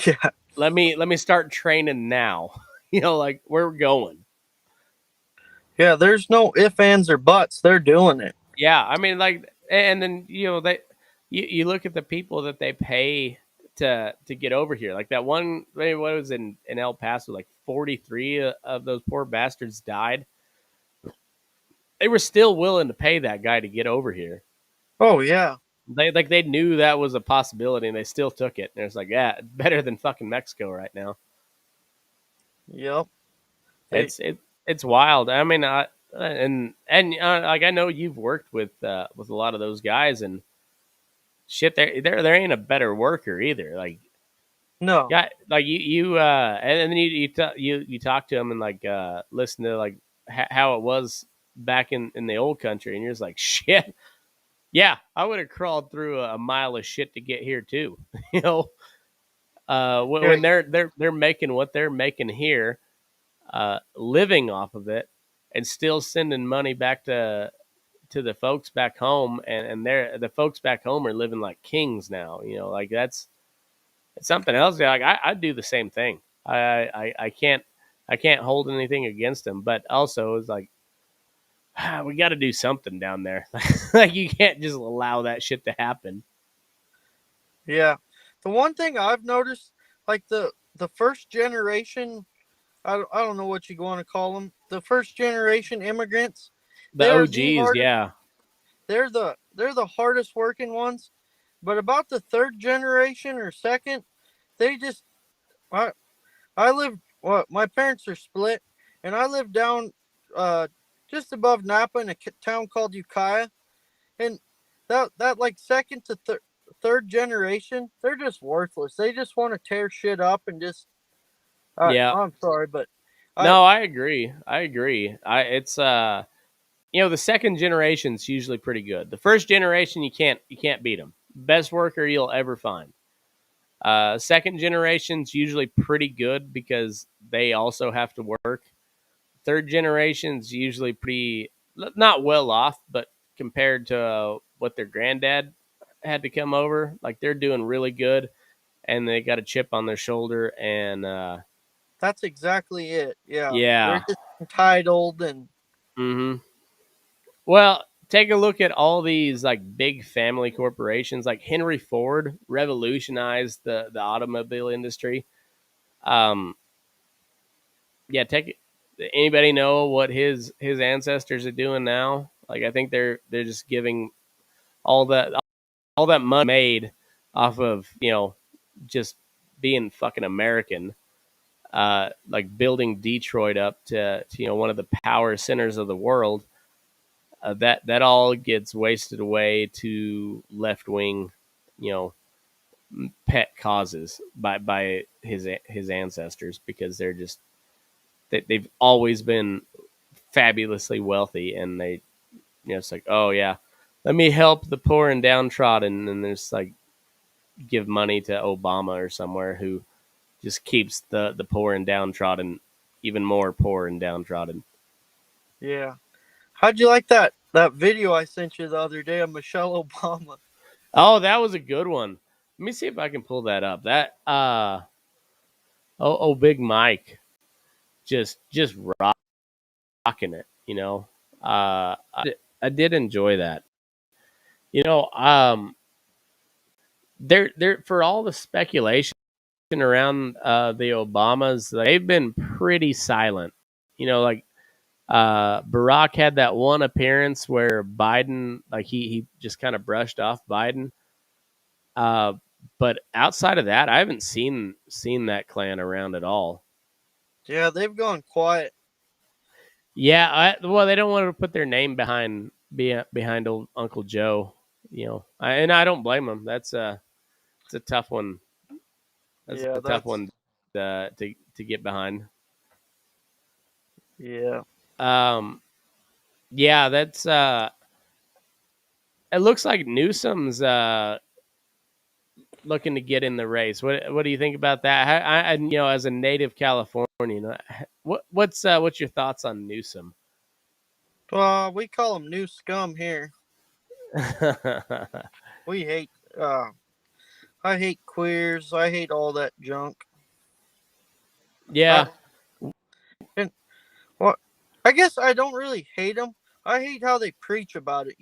yeah, Let me start training now. Like, where we're going. yeah. There's no ifs, ands, or buts. They're doing it. Yeah, I mean, like, and then you look at the people that they pay to get over here. Like that one, what was in El Paso, like 43 of those poor bastards died. They were still willing to pay that guy to get over here. Oh yeah, They knew that was a possibility, and they still took it. And it's like, yeah, better than fucking Mexico right now. yep. They, It's it it's wild. I mean, like I know you've worked with a lot of those guys, and shit, there ain't a better worker either. Like, No. yeah, like and then you talk to them and like listen to like how it was back in the old country, and you're just like, shit, yeah, I would have crawled through a mile of shit to get here too. you know, Yeah. when they're making what they're making here, living off of it, and still sending money back to the folks back home, and the folks back home are living like kings now. Like that's it's something else. Like I do the same thing. I can't hold anything against them, but also it's like we got to do something down there. Like you can't just allow that shit to happen. Yeah. The one thing I've noticed, like the first generation, I don't know what you want to call them, the first generation immigrants, The they are the OGs, hardest. yeah, They're the hardest working ones. But about the third generation or second, they just I I live. Well, my parents are split, and I live down uh just above Napa in a town called Ukiah, and that like second to third generation, they're just worthless. They just want to tear shit up and just. yeah. I'm sorry, but I No, I agree. I agree. It's the second generation's usually pretty good. The first generation you can't beat them. Best worker you'll ever find. Second generation's usually pretty good because they also have to work. Third generation's usually pretty not well off, but compared to what their granddad had to come over, like they're doing really good, and they got a chip on their shoulder, and that's exactly it. Yeah, they're yeah. just entitled and hmm Well, take a look at all these like big family corporations. Like Henry Ford revolutionized the automobile industry. Um, yeah, take anybody know what his ancestors are doing now? Like I think they're just giving all that all that money made off of just being fucking American, like building Detroit up to one of the power centers of the world. That all gets wasted away to left wing, you know, pet causes by his ancestors because they've always been fabulously wealthy, and it's like, oh yeah, let me help the poor and downtrodden, and there's like give money to Obama or somewhere who just keeps the poor and downtrodden even more poor and downtrodden. yeah. How'd you like that video I sent you the other day of Michelle Obama? Oh, that was a good one. Let me see if I can pull that up. That Big Mike just rocking it. I did enjoy that. You know, there for all the speculation around the Obamas, like, they've been pretty silent. Like Barack had that one appearance where Biden, like he just kind of brushed off Biden. Uh, but outside of that, I haven't seen that clan around at all. Yeah, they've gone quiet. Yeah, well, they don't want to put their name behind old Uncle Joe. And I don't blame them. It's a tough one. That's Yeah, a tough that's one to get behind. yeah. Um, yeah, that's it looks like Newsom's looking to get in the race. What do you think about that? As a native Californian, what's your thoughts on Newsom? We call them new scum here. We hate. I hate queers. I hate all that junk. I Yeah, and what? I guess I don't really hate them. I hate how they preach about it.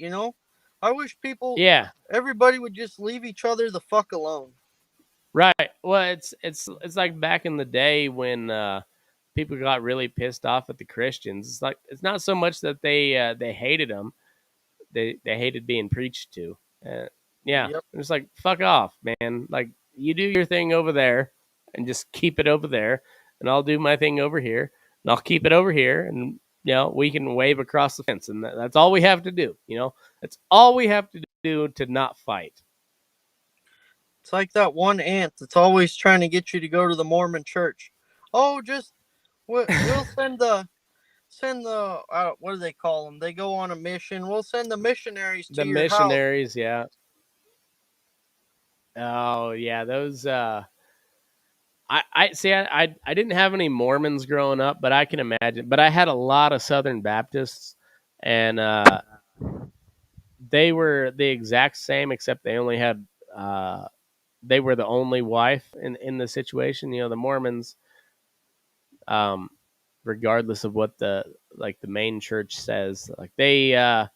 I wish yeah, everybody would just leave each other the fuck alone. right. Well, it's like back in the day when people got really pissed off at the Christians. It's like it's not so much that they hated them; they hated being preached to. Uh, yeah, Yep. it's like fuck off, man. Like you do your thing over there, and just keep it over there, and I'll do my thing over here. and I'll keep it over here, and we can wave across the fence, and that's all we have to do. That's all we have to do to not fight. It's like that one aunt that's always trying to get you to go to the Mormon church. Oh, just we'll send the what do they call them? They go on a mission. We'll send the missionaries to The your house. missionaries, yeah. Oh yeah, those. I see. I didn't have any Mormons growing up, but I can imagine. But I had a lot of Southern Baptists, and they were the exact same, except they only had. They were the only wife in the situation. The Mormons, regardless of what the main church says, like they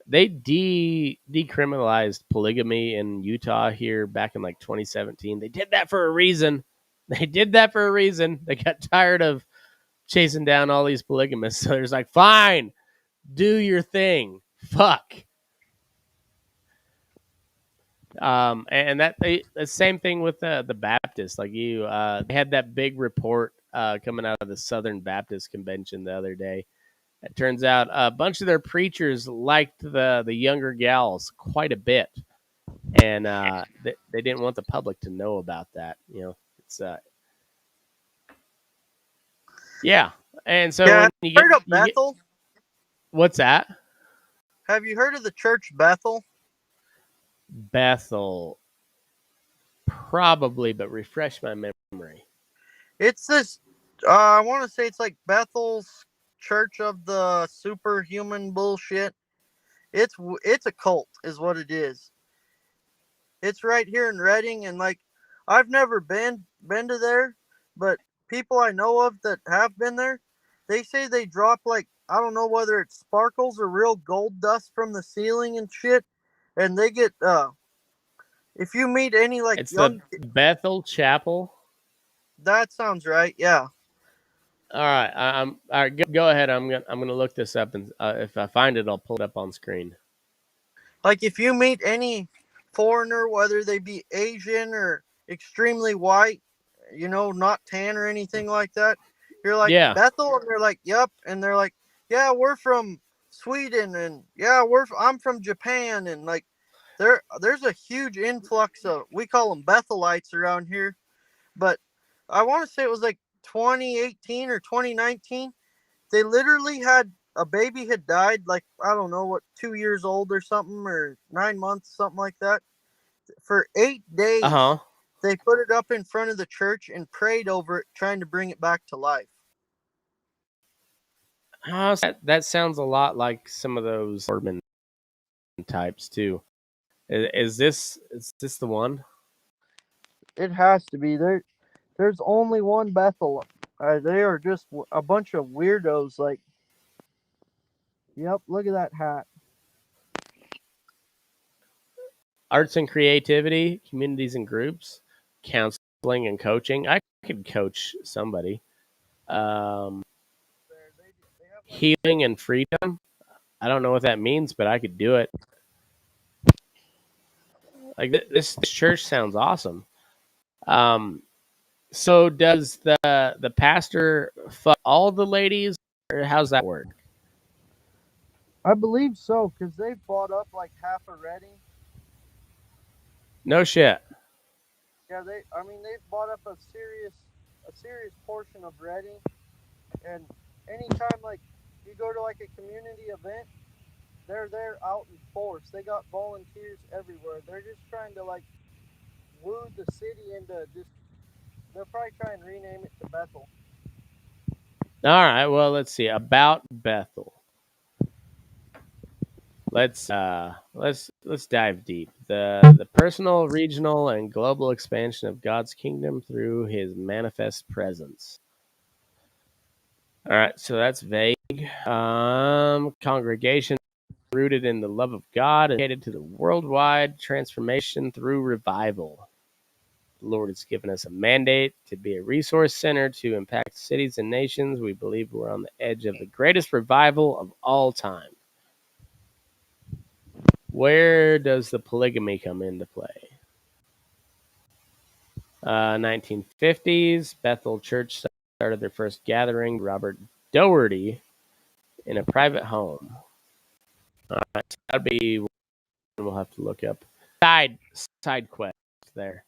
decriminalized polygamy in Utah here back in 2017. They did that for a reason. They got tired of chasing down all these polygamists. So there's fine, do your thing. Fuck. And the same thing with the Baptists. They had that big report coming out of the Southern Baptist Convention the other day. It turns out a bunch of their preachers liked the younger gals quite a bit, and they didn't want the public to know about that. It's yeah. And so Yeah, when you heard of Bethel? What's that? Have you heard of the church Bethel? Bethel, probably, but refresh my memory. It's this. I want to say it's like Bethel's Church of the Superhuman bullshit. It's a cult, is what it is. It's right here in Redding, and I've never been to there, but people I know of that have been there, they say they drop I don't know whether it's sparkles or real gold dust from the ceiling and shit, and they get if you meet any It's young, the Bethel Chapel. That sounds right. Yeah. All right. All right. Go ahead. I'm gonna look this up, and if I find it, I'll pull it up on screen. If you meet any foreigner, whether they be Asian or extremely white, not tan or anything like that, you're like, yeah. Bethel, and they're like, yep, and they're like, yeah, we're from Sweden, and yeah, I'm from Japan, and there's a huge influx of, we call them Bethelites around here, but I want to say it was 2018 or 2019. They literally had a baby had died, I don't know what, 2 years old or something, or 9 months, something like that. For 8 days, they put it up in front of the church and prayed over it, trying to bring it back to life. That sounds a lot like some of those Mormon types too. Is this the one? It has to be. There's only one Bethel. They are just a bunch of weirdos. Yep, look at that hat. Arts and creativity, communities and groups, counseling and coaching. I could coach somebody. Healing and freedom. I don't know what that means, but I could do it. This church sounds awesome. So does the pastor fuck all the ladies, or how's that work? I believe so, because they've bought up half of Redding. No shit. Yeah, they've bought up a serious portion of Redding, and anytime you go to a community event, they're there out in force. They got volunteers everywhere. They're just trying to woo the city into they'll probably try and rename it to Bethel. All right, well, let's see about Bethel. Let's dive deep. The personal, regional, and global expansion of God's kingdom through His manifest presence. All right, so that's vague. Congregation rooted in the love of God, dedicated to the worldwide transformation through revival. The Lord has given us a mandate to be a resource center to impact cities and nations. We believe we're on the edge of the greatest revival of all time. Where does the polygamy come into play? 1950s, Bethel Church started their first gathering, Robert Doherty, in a private home. All right, so that'd be one we'll have to look up. Side quest there.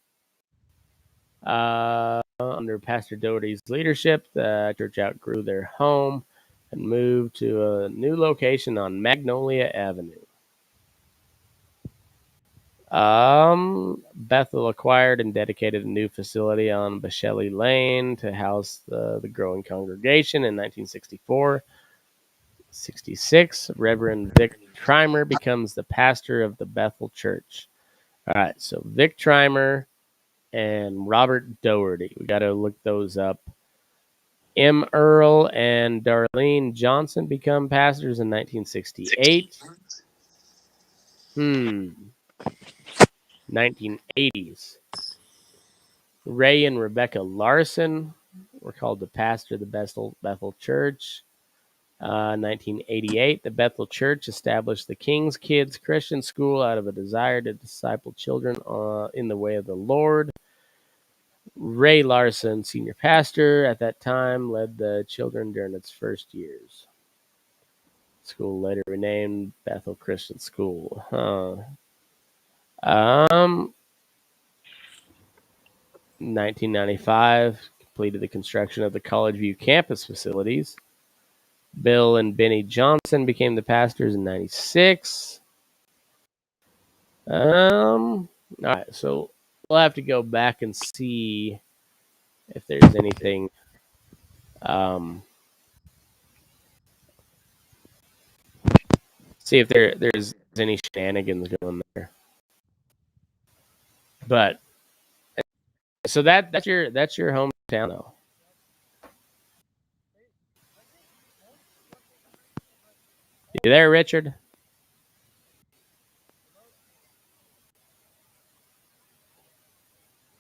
Under Pastor Doherty's leadership, the church outgrew their home and moved to a new location on Magnolia Avenue. Bethel acquired and dedicated a new facility on Bashelli Lane to house the growing congregation in 1964. 66, Reverend Vic Trimer becomes the pastor of the Bethel Church. All right, so Vic Trimer and Robert Doherty. We got to look those up. M. Earl and Darlene Johnson become pastors in 1968. 1980s. Ray and Rebecca Larson were called to pastor the Bethel Church. 1988, the Bethel Church established the King's Kids Christian School out of a desire to disciple children in the way of the Lord. Ray Larson, senior pastor at that time, led the children during its first years. School later renamed Bethel Christian School. 1995, completed the construction of the College View campus facilities. Bill and Benny Johnson became the pastors in 96. All right, so we'll have to go back and see if there's anything see if there's any shenanigans going there. But so that's your hometown though. You there, Richard?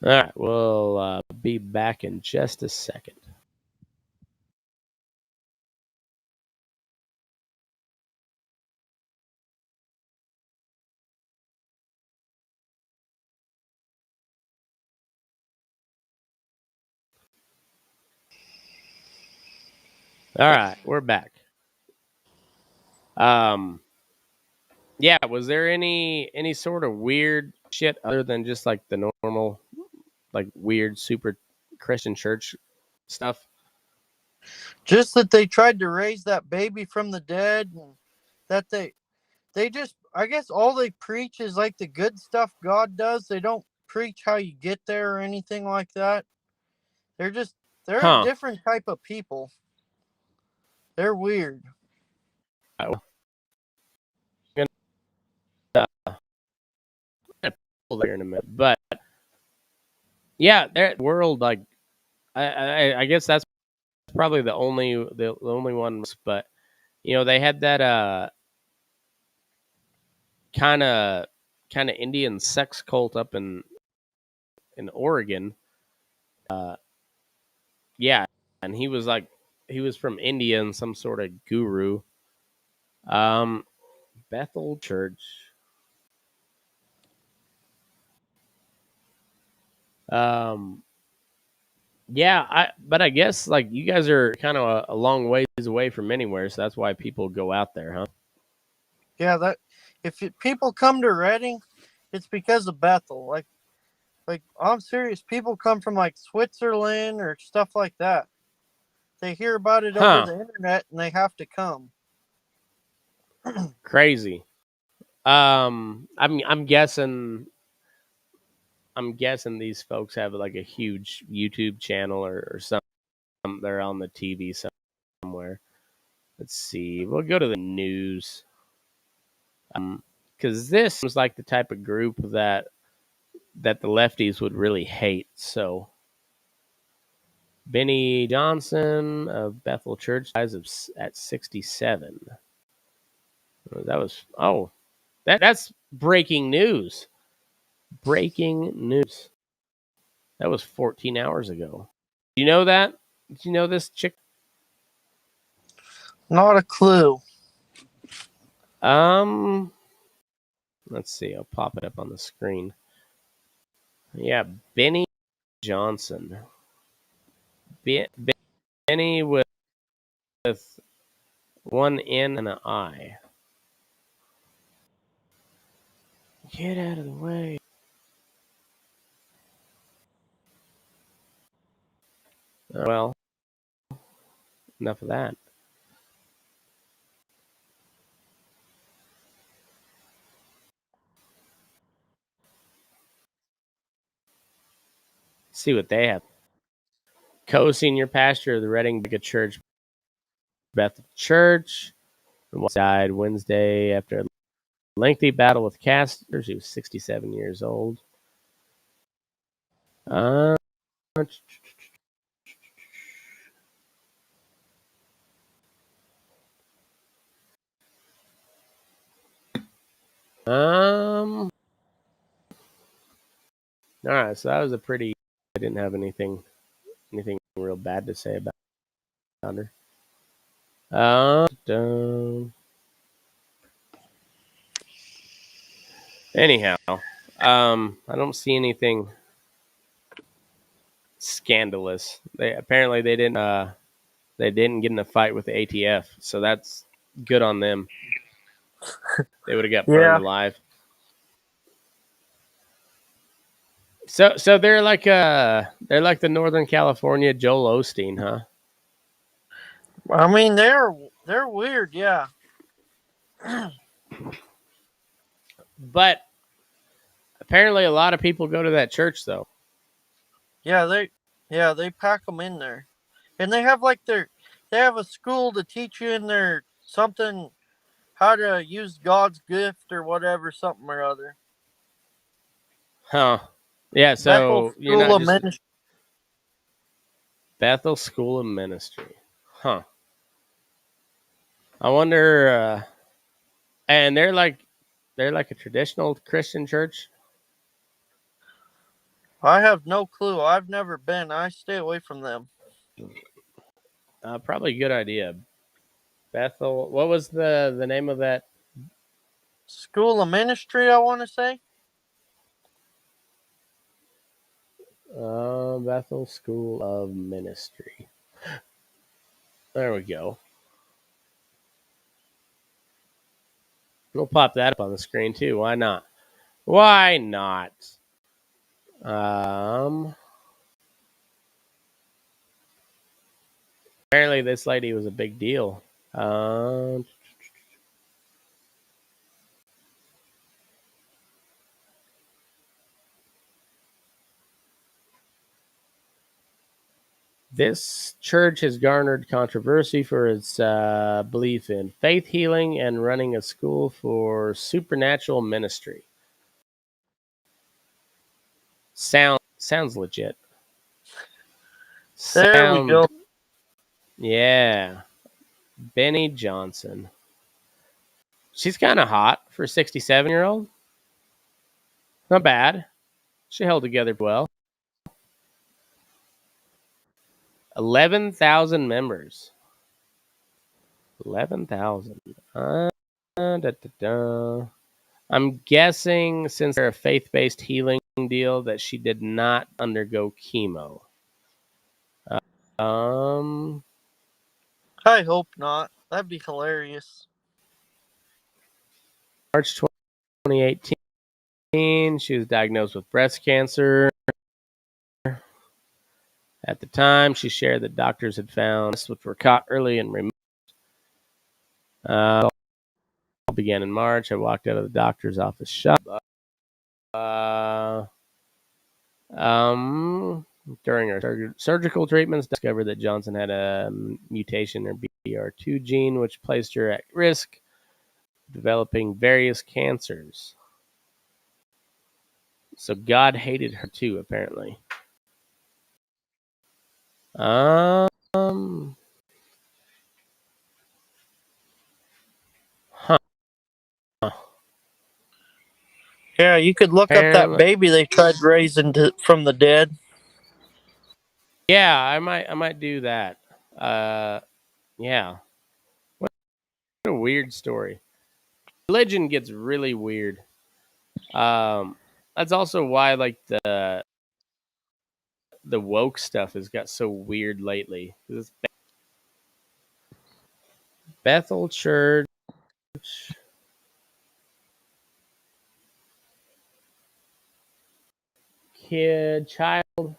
All right, we'll be back in just a second. All right, we're back. Yeah, was there any sort of weird shit other than just like the normal, like weird super Christian church stuff? Just that they tried to raise that baby from the dead, and that they just, I guess all they preach is like the good stuff God does. They don't preach how you get there or anything like that. They're a different type of people. They're weird. I'm gonna pull there in a minute, but yeah, that world, like I guess that's probably the only ones, but you know they had that kind of Indian sex cult up in Oregon. Yeah, and he was from India and some sort of guru. Bethel Church. Yeah, but I guess like you guys are kind of a long ways away from anywhere, so that's why people go out there, huh? Yeah, that people come to Reading, it's because of Bethel. Like I'm serious. People come from like Switzerland or stuff like that. They hear about it over the internet and they have to come. Crazy. I'm guessing these folks have like a huge YouTube channel or something. They're on the TV somewhere. Let's see. We'll go to the news. Because this was like the type of group that the lefties would really hate. So, Benny Johnson of Bethel Church dies at 67. That's breaking news. Breaking news. That was 14 hours ago. Do you know that? Did you know this chick? Not a clue. Let's see. I'll pop it up on the screen. Yeah, Benny Johnson. Benny with one N and an I. Get out of the way. Well, enough of that. See what they have. Co-senior pastor of the Reading Baptist Church, Bethel Church, died Wednesday after a lengthy battle with cancer. He was 67 years old. Um, all right, so that was a pretty. I didn't have anything real bad to say about her. Anyhow, I don't see anything scandalous. They didn't get in a fight with the ATF, so that's good on them. They would have got burned alive. So they're like the Northern California Joel Osteen, huh? I mean, they're weird, yeah. But apparently, a lot of people go to that church, though. Yeah, they pack them in there, and they have they have a school to teach you in there something, how to use God's gift or whatever, something or other. Huh? Yeah. So you're not just Ministry. Bethel School of Ministry, huh? I wonder. And they're like a traditional Christian church. I have no clue. I've never been. I stay away from them. Probably a good idea. Bethel. What was the name of that? School of Ministry, I want to say. Bethel School of Ministry. There we go. We'll pop that up on the screen too. Why not? Why not? Apparently this lady was a big deal. This church has garnered controversy for its belief in faith healing and running a school for supernatural ministry. Sounds legit. There we go. Yeah. Benny Johnson. She's kind of hot for a 67-year-old. Not bad. She held together well. 11,000 members. 11,000. I'm guessing since they're a faith-based healing deal that she did not undergo chemo. I hope not. That'd be hilarious. March 2018, she was diagnosed with breast cancer. At the time, she shared that doctors had found which were caught early and removed. Began in March. I walked out of the doctor's office shop. During her surgical treatments, discovered that Johnson had a mutation in her BR2 gene, which placed her at risk of developing various cancers. So God hated her too, apparently. Huh. Yeah, you could look up that baby they tried raising from the dead. Yeah, I might do that. Yeah. What a weird story. Religion gets really weird. That's also why the woke stuff has got so weird lately. Bethel Church. Child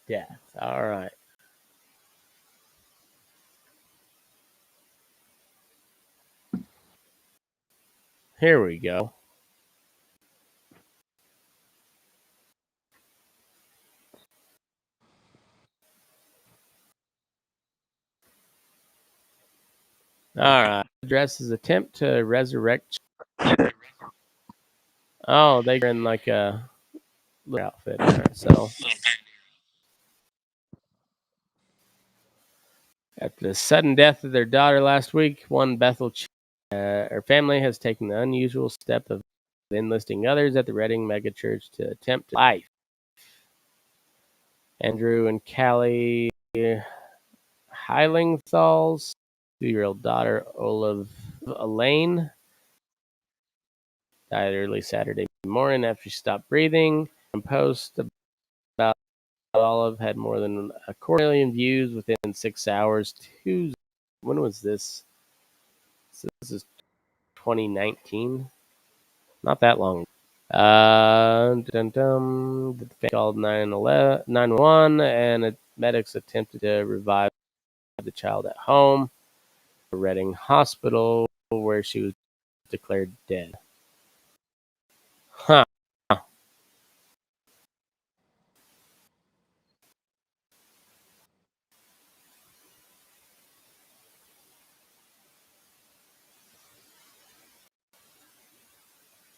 death. All right. Here we go. All right. Addresses attempt to resurrect. Oh, they're in like a little outfit. All right. So after the sudden death of their daughter last week, one Bethel her family has taken the unusual step of enlisting others at the Reading megachurch to attempt life. Andrew and Callie Heilingthal's 2-year-old daughter, Olive Elaine, died early Saturday morning after she stopped breathing. A post about Olive had more than 250,000 views within 6 hours. Tuesday. When was this? So this is 2019. Not that long. The family called 911 and medics attempted to revive the child at home. Reading Hospital, where she was declared dead. Huh.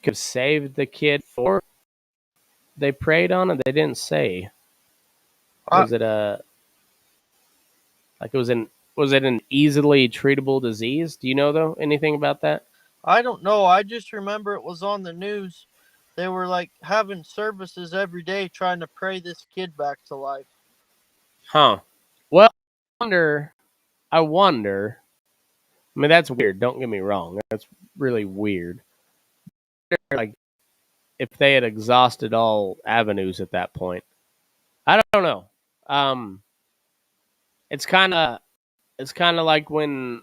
Could have saved the kid for they preyed on it. They didn't say. Was it an easily treatable disease? Do you know though anything about that? I don't know. I just remember it was on the news. They were like having services every day trying to pray this kid back to life. Huh. Well, I wonder. I mean, that's weird. Don't get me wrong. That's really weird. Like, if they had exhausted all avenues at that point, I don't know. It's kind of like when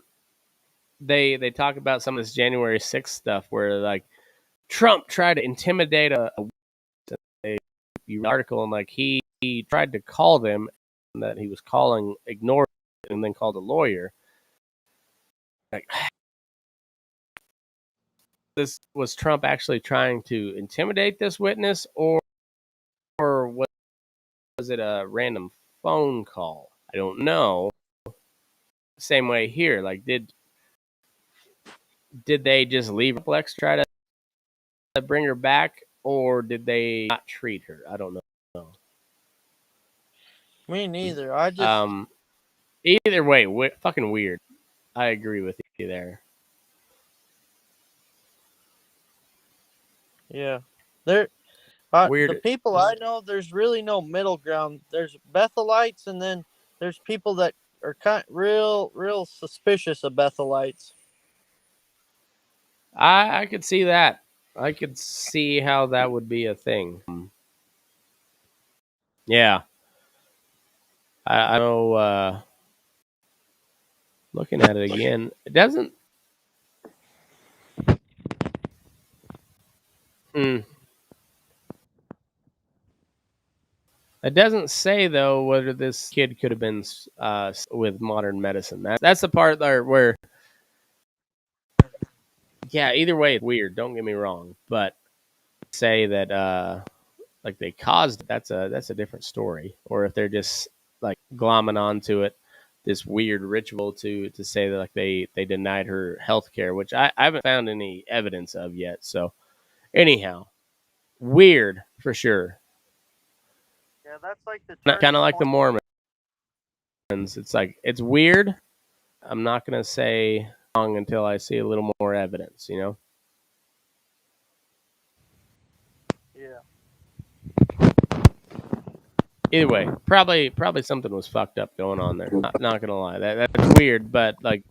they talk about some of this January 6th stuff, where like Trump tried to intimidate a article, and like he tried to call them that he was calling, ignored it, and then called a lawyer. Like, this was Trump actually trying to intimidate this witness, or was it a random phone call? I don't know. Same way here. Like, did they just leave Flex, try to bring her back, or did they not treat her? I don't know. Me neither. I just Either way, fucking weird. I agree with you there. yeah. There Weird. the people I know, there's really no middle ground. There's Bethelites, and then there's people that are kind real suspicious of Bethelites. I could see that. I could see how that would be a thing. Yeah. I know. Looking at it again, it doesn't. Mm, it doesn't say though whether this kid could have been with modern medicine. That's the part there where, yeah. Either way, it's weird. Don't get me wrong, but say that like they caused it, that's a different story. Or if they're just like glomming onto it, this weird ritual to say that like they denied her health care, which I haven't found any evidence of yet. So anyhow, weird for sure. Yeah, that's like the Kind of like the Mormons. It's like, it's weird. I'm not gonna say wrong until I see a little more evidence. Yeah. Either way, probably something was fucked up going on there. Not gonna lie, that's weird, but like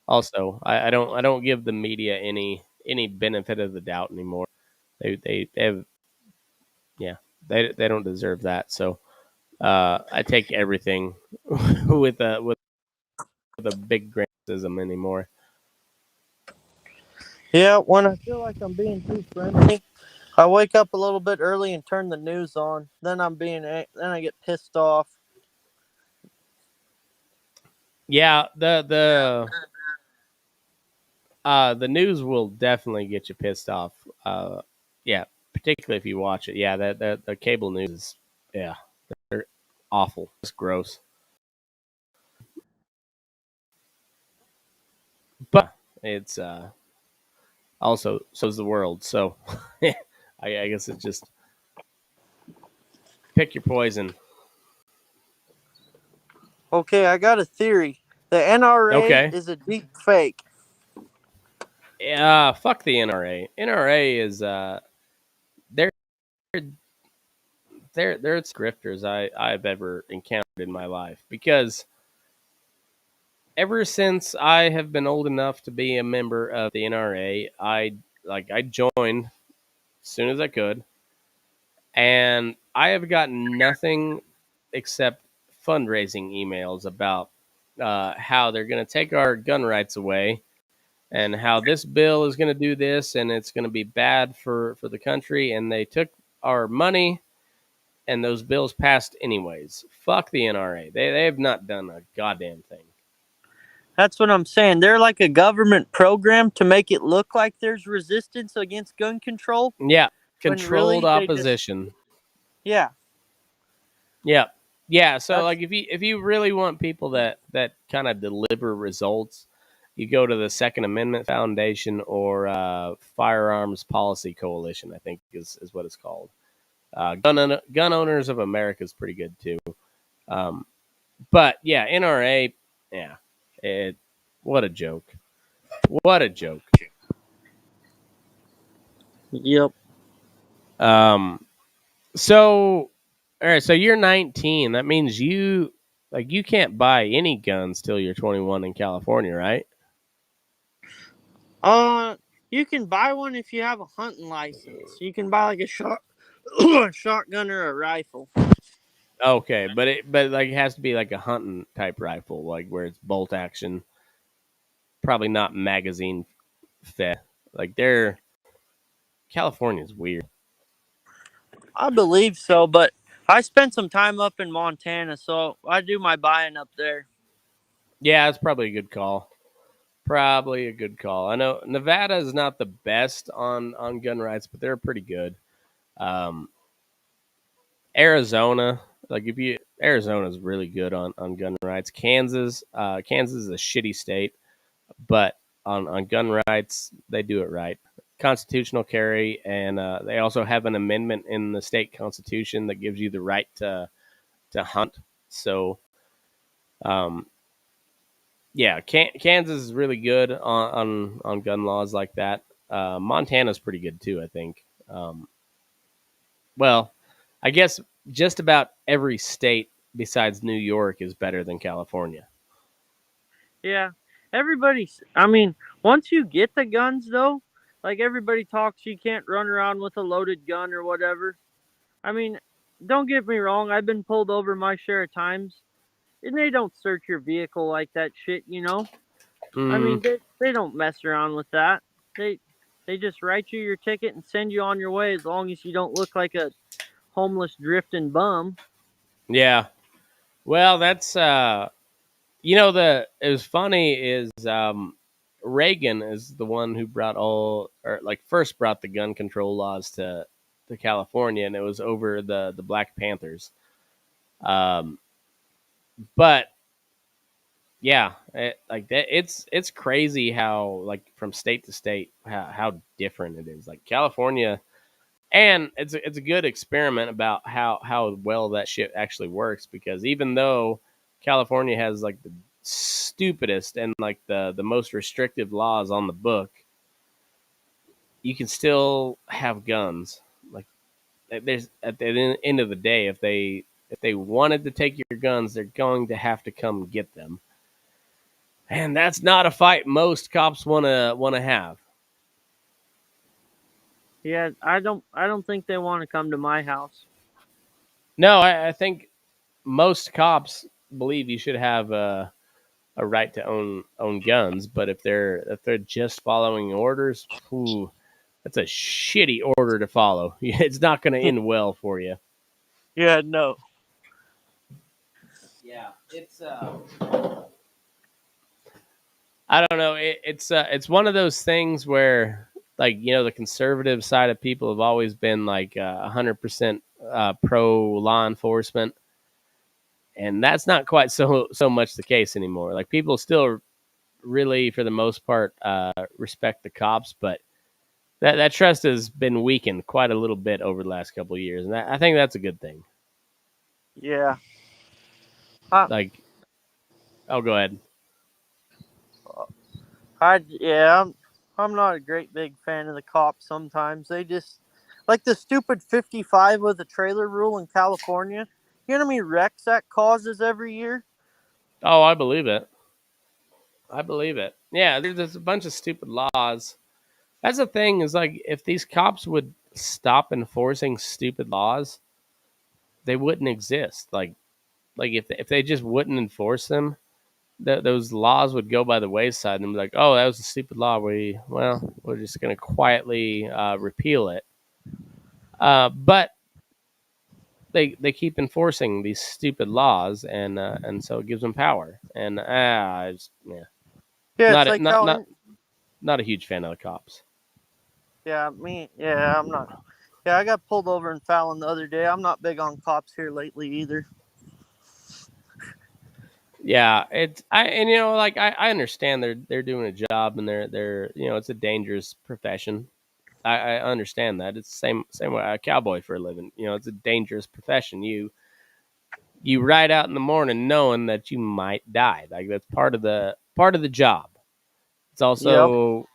also I don't give the media any benefit of the doubt anymore. They have, yeah, they don't deserve that. So I take everything with the big racism anymore. Yeah, when I feel like I'm being too friendly, I wake up a little bit early and turn the news on. Then then I get pissed off. Yeah, the news will definitely get you pissed off. Yeah, particularly if you watch it. Yeah, the cable news is, yeah, they're awful. It's gross. But it's also so's the world. So I guess it's just pick your poison. Okay, I got a theory. The NRA Okay. is a deep fake. Fuck the NRA. NRA is they're they're grifters I've ever encountered in my life, because ever since I have been old enough to be a member of the NRA, I joined as soon as I could, and I have gotten nothing except fundraising emails about how they're going to take our gun rights away, and how this bill is going to do this, and it's going to be bad for the country, and they took our money, and those bills passed anyways. Fuck the NRA. They have not done a goddamn thing. That's what I'm saying. They're like a government program to make it look like there's resistance against gun control. Yeah, When controlled really opposition. yeah. Yeah, yeah. So That's like, if you really want people that kind of deliver results, you go to the Second Amendment Foundation, or Firearms Policy Coalition, I think is what it's called. Gun Owners of America is pretty good too. Um, but yeah, NRA, yeah, it what a joke. What a joke. Yep. So, all right, so you're 19. That means you can't buy any guns till you're 21 in California, right? Uh, you can buy one if you have a hunting license. You can buy like a shotgun or a rifle. Okay, but like it has to be like a hunting type rifle, like where it's bolt action, probably not magazine fed. Like California's weird. I believe so, but I spent some time up in Montana, so I do my buying up there. Yeah, it's probably a good call. Probably a good call. I know Nevada is not the best on gun rights, but they're pretty good. Um, Arizona, like if you Arizona's really good on gun rights. Kansas is a shitty state, but on gun rights they do it right. Constitutional carry, and they also have an amendment in the state constitution that gives you the right to hunt. So, um, yeah, Kansas is really good on gun laws like that. Montana's pretty good too, I think. Well, I guess just about every state besides New York is better than California. Yeah, I mean, once you get the guns, though, like everybody talks, you can't run around with a loaded gun or whatever. I mean, don't get me wrong, I've been pulled over my share of times, and they don't search your vehicle like that shit, you know? I mean, Mm, they don't mess around with that. They they just write you your ticket and send you on your way as long as you don't look like a homeless drifting bum. yeah. Well, that's the it was funny is Reagan is the one who brought all, or like first brought the gun control laws to California, and it was over the Black Panthers. Um, but yeah, like that, it's crazy how, like, from state to state, how different it is. Like California, and it's a good experiment about how well that shit actually works, because even though California has like the stupidest and like the most restrictive laws on the book, you can still have guns. Like, there's, at the end of the day, if they wanted to take your guns, they're going to have to come get them. And that's not a fight most cops wanna have. Yeah, I don't think they want to come to my house. No, I think most cops believe you should have a right to own guns. But if they're just following orders, that's a shitty order to follow. It's not going to end well for you. Yeah, no. Yeah, I don't know. It's one of those things where, like, the conservative side of people have always been like 100% pro law enforcement, and that's not quite so much the case anymore. Like, people still really, for the most part, respect the cops, but that trust has been weakened quite a little bit over the last couple of years, and I think that's a good thing. Yeah. I, Like, oh, go ahead. I'm not a great big fan of the cops sometimes. They just, like the stupid 55 with the trailer rule in California. You know how many wrecks that causes every year? Oh, I believe it. I believe it. Yeah, there's a bunch of stupid laws. That's the thing, is like, if these cops would stop enforcing stupid laws, they wouldn't exist. Like if they just wouldn't enforce them, those laws would go by the wayside and be like, oh, that was a stupid law. We're just gonna quietly repeal it. But they keep enforcing these stupid laws, and so it gives them power. And Yeah, it's not like not how, not not a huge fan of the cops. I'm not. Yeah, I got pulled over in Fallon the other day. I'm not big on cops here lately either. Yeah, like, I understand they're doing a job, and they're it's a dangerous profession. I understand that. It's the same way a cowboy for a living. It's a dangerous profession. You ride out in the morning knowing that you might die. Like, that's part of the job. It's Yep. also,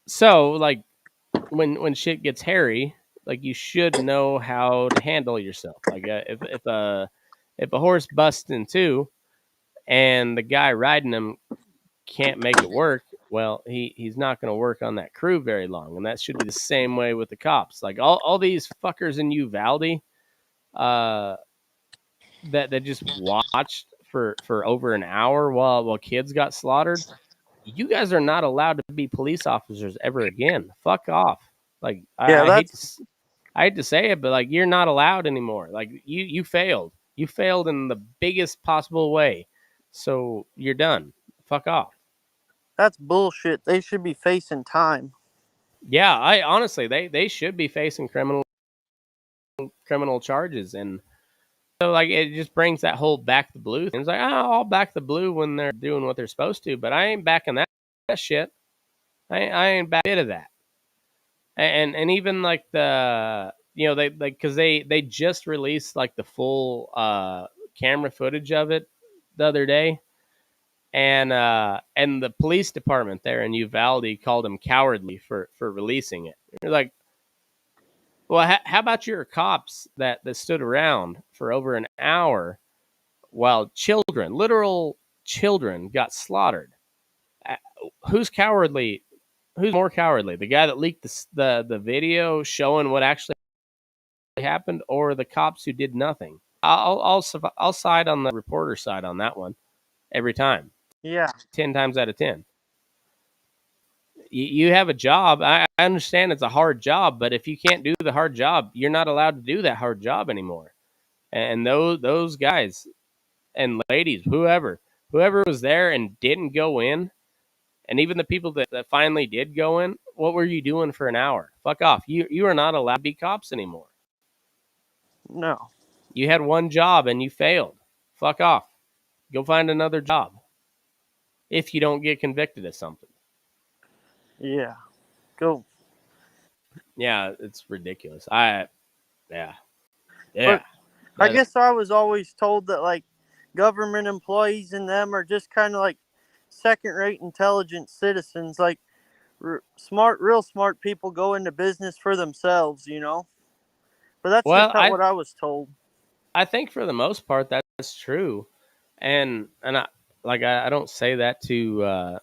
so, like, when shit gets hairy, like, you should know how to handle yourself. Like, if a horse busts in two and the guy riding him can't make it work, well, he's not going to work on that crew very long. And that should be the same way with the cops. Like, all these fuckers in Uvalde, uh, that just watched for over an hour while kids got slaughtered. You guys are not allowed to be police officers ever again. Fuck off. Like, Yeah, I hate to say it, but, like, you're not allowed anymore. Like, you failed. You failed in the biggest possible way. So you're done. Fuck off. that's bullshit. They should be facing time. Yeah, I honestly, they should be facing criminal charges. And so, like, it just brings that whole back the blue thing. It's like, oh, I'll back the blue when they're doing what they're supposed to, but I ain't backing that shit. I ain't back a bit of that. And even, like, they, like, because they just released, like, the full camera footage of it the other day. And the police department there in Uvalde called him cowardly for releasing it. You're like, well, how about your cops that stood around for over an hour while literal children, got slaughtered? Uh, Who's cowardly? Who's more cowardly? The guy that leaked the video showing what actually happened, or the cops who did nothing? I'll side on the reporter side on that one every time. Yeah, 10 times out of 10. You have a job. I understand it's a hard job, but if you can't do the hard job, you're not allowed to do that hard job anymore. And those guys and ladies, whoever was there and didn't go in, and even the people that finally did go in, what were you doing for an hour? Fuck off. You are not allowed to be cops anymore. no. You had one job and you failed. Fuck off. Go find another job if you don't get convicted of something. Yeah, go. Yeah, it's ridiculous. Yeah. Yeah. But I That, guess I was always told that like government employees and them are just kind of like second-rate intelligent citizens. Like real smart people go into business for themselves, you know. But that's just well, what I was told. I think for the most part that's true. And I don't say that to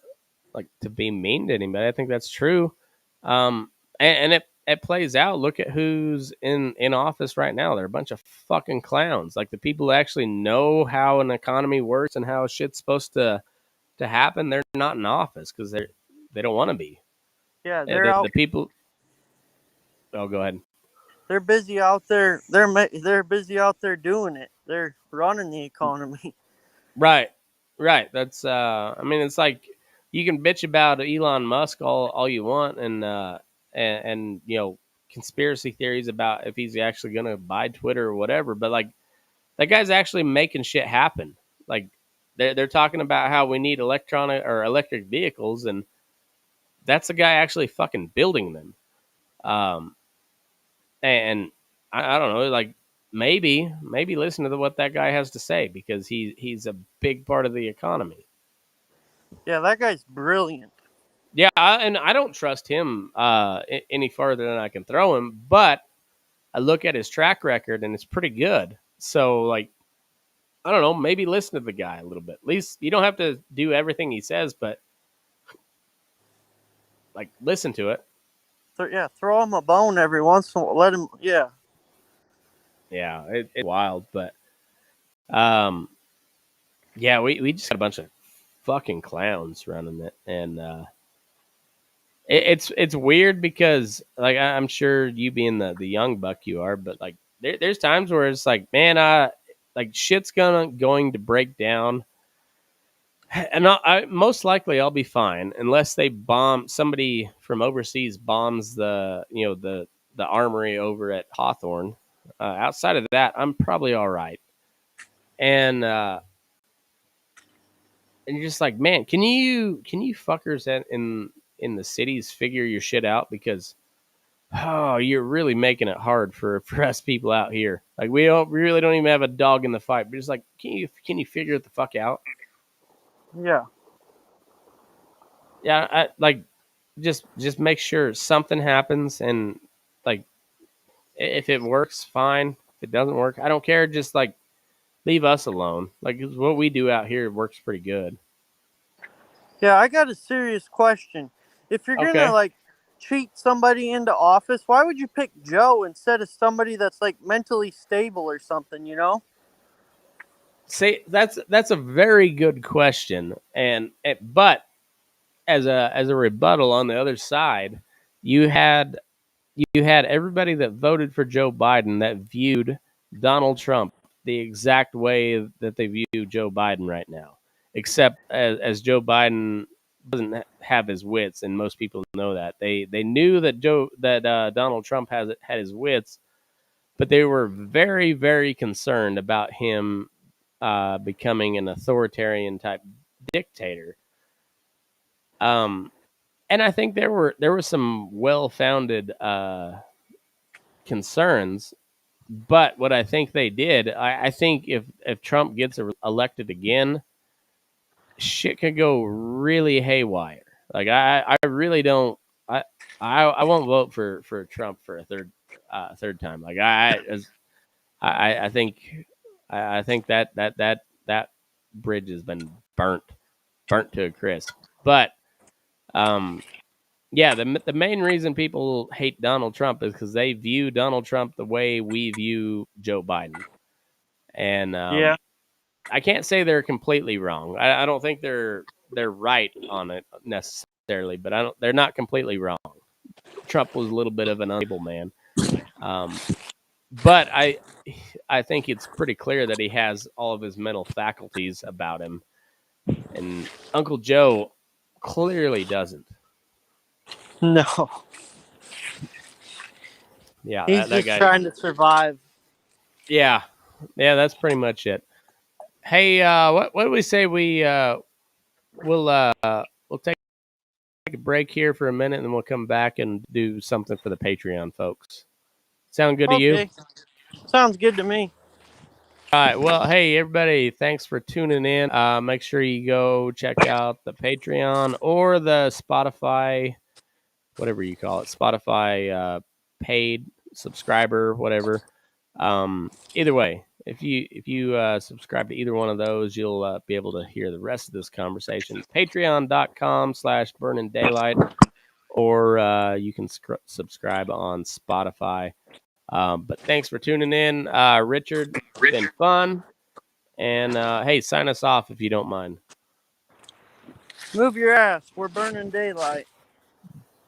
like to be mean to anybody. I think that's true. And it plays out, look at who's in office right now. They're a bunch of fucking clowns. Like the people that actually know how an economy works and how shit's supposed to happen, they're not in office because they don't want to be. Yeah, they're out. The people. Oh, go ahead. They're busy out there. They're busy out there doing it. They're running the economy. Right. That's I mean, it's like you can bitch about Elon Musk all you want, and you know, conspiracy theories about if he's actually gonna buy Twitter or whatever, but like that guy's actually making shit happen. Like they're talking about how we need electric vehicles, and that's the guy actually fucking building them. Um, and I don't know, like maybe listen to what that guy has to say because he's a big part of the economy. Yeah, that guy's brilliant. Yeah, and I don't trust him any farther than I can throw him, but I look at his track record and it's pretty good. So like, I don't know, maybe listen to the guy a little bit. At least you don't have to do everything he says, but like listen to it. Yeah, throw him a bone every once in a while. Let him. Yeah. Yeah, it's wild, but yeah, we just got a bunch of fucking clowns running it, and it's weird because like I'm sure you being the young buck you are, but like there's times where it's like, man, like shit's going to break down, and I most likely I'll be fine unless they bomb somebody from overseas bombs the armory over at Hawthorne. Outside of that, I'm probably all right, and and you're just like, man, can you fuckers in the cities figure your shit out because oh, you're really making it hard for us people out here. Like we really don't even have a dog in the fight. But it's like, can you figure it the fuck out? Yeah. Yeah, like just make sure something happens and like if it works, fine. If it doesn't work, I don't care. Just like leave us alone. Like what we do out here works pretty good. Yeah, I got a serious question. If you're gonna Okay. like cheat somebody into office, why would you pick Joe instead of somebody that's like mentally stable or something? You know? See, that's a very good question, but as a rebuttal on the other side, you had everybody that voted for Joe Biden that viewed Donald Trump the exact way that they view Joe Biden right now, except as Joe Biden doesn't have his wits, and most people know that they knew that Donald Trump had his wits, but they were very very concerned about him becoming an authoritarian type dictator. And I think there were some well founded concerns, but what I think they did, I think if Trump gets elected again, shit could go really haywire. Like I really don't I won't vote for Trump for a third time. Like I think I think that bridge has been burnt to a crisp. But yeah, the main reason people hate Donald Trump is because they view Donald Trump the way we view Joe Biden, and Yeah. I can't say they're completely wrong. I don't think they're right on it necessarily, but they're not completely wrong. Trump was a little bit of an unstable man, but I think it's pretty clear that he has all of his mental faculties about him, and Uncle Joe clearly doesn't. No. Yeah, He's that just guy. trying to survive. Yeah, that's pretty much it. Hey, what do we say we'll take a break here for a minute, and then we'll come back and do something for the Patreon folks. Sound good to you? Okay. Sounds good to me. All right. Well, hey everybody, thanks for tuning in. Make sure you go check out the Patreon or the Spotify, whatever you call it, Spotify paid subscriber, whatever. Either way, if you subscribe to either one of those, you'll be able to hear the rest of this conversation. Patreon.com/burning daylight, or you can subscribe on Spotify. But thanks for tuning in, Richard. It's been fun. And hey, sign us off if you don't mind. Move your ass. We're burning daylight.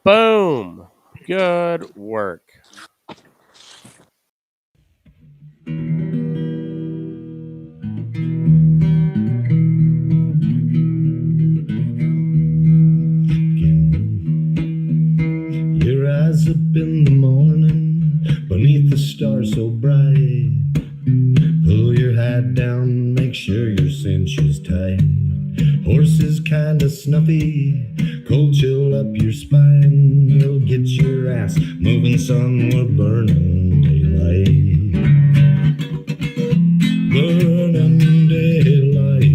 Boom. Good work. Your eyes up in the morning, beneath the stars so bright. Pull your hat down, make sure your cinch is tight. Horse is kinda snuffy, cold chill up your spine. We'll get your ass moving, son, we're burning daylight. Burning daylight.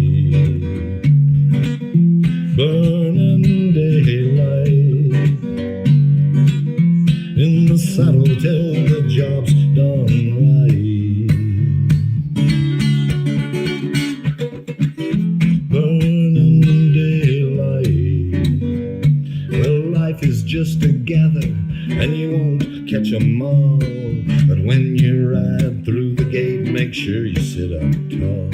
Burning daylight. In the saddle till the job's done right. Is just a gather, and you won't catch 'em all. But when you ride through the gate, make sure you sit up tall.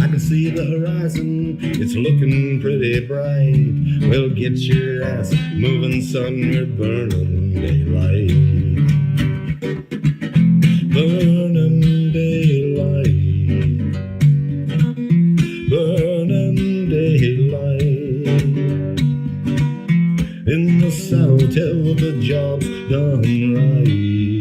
I can see the horizon, it's looking pretty bright. Well, get your ass moving, son, we're burning daylight. Burning daylight. Burning daylight. In the saddle till the job's done right.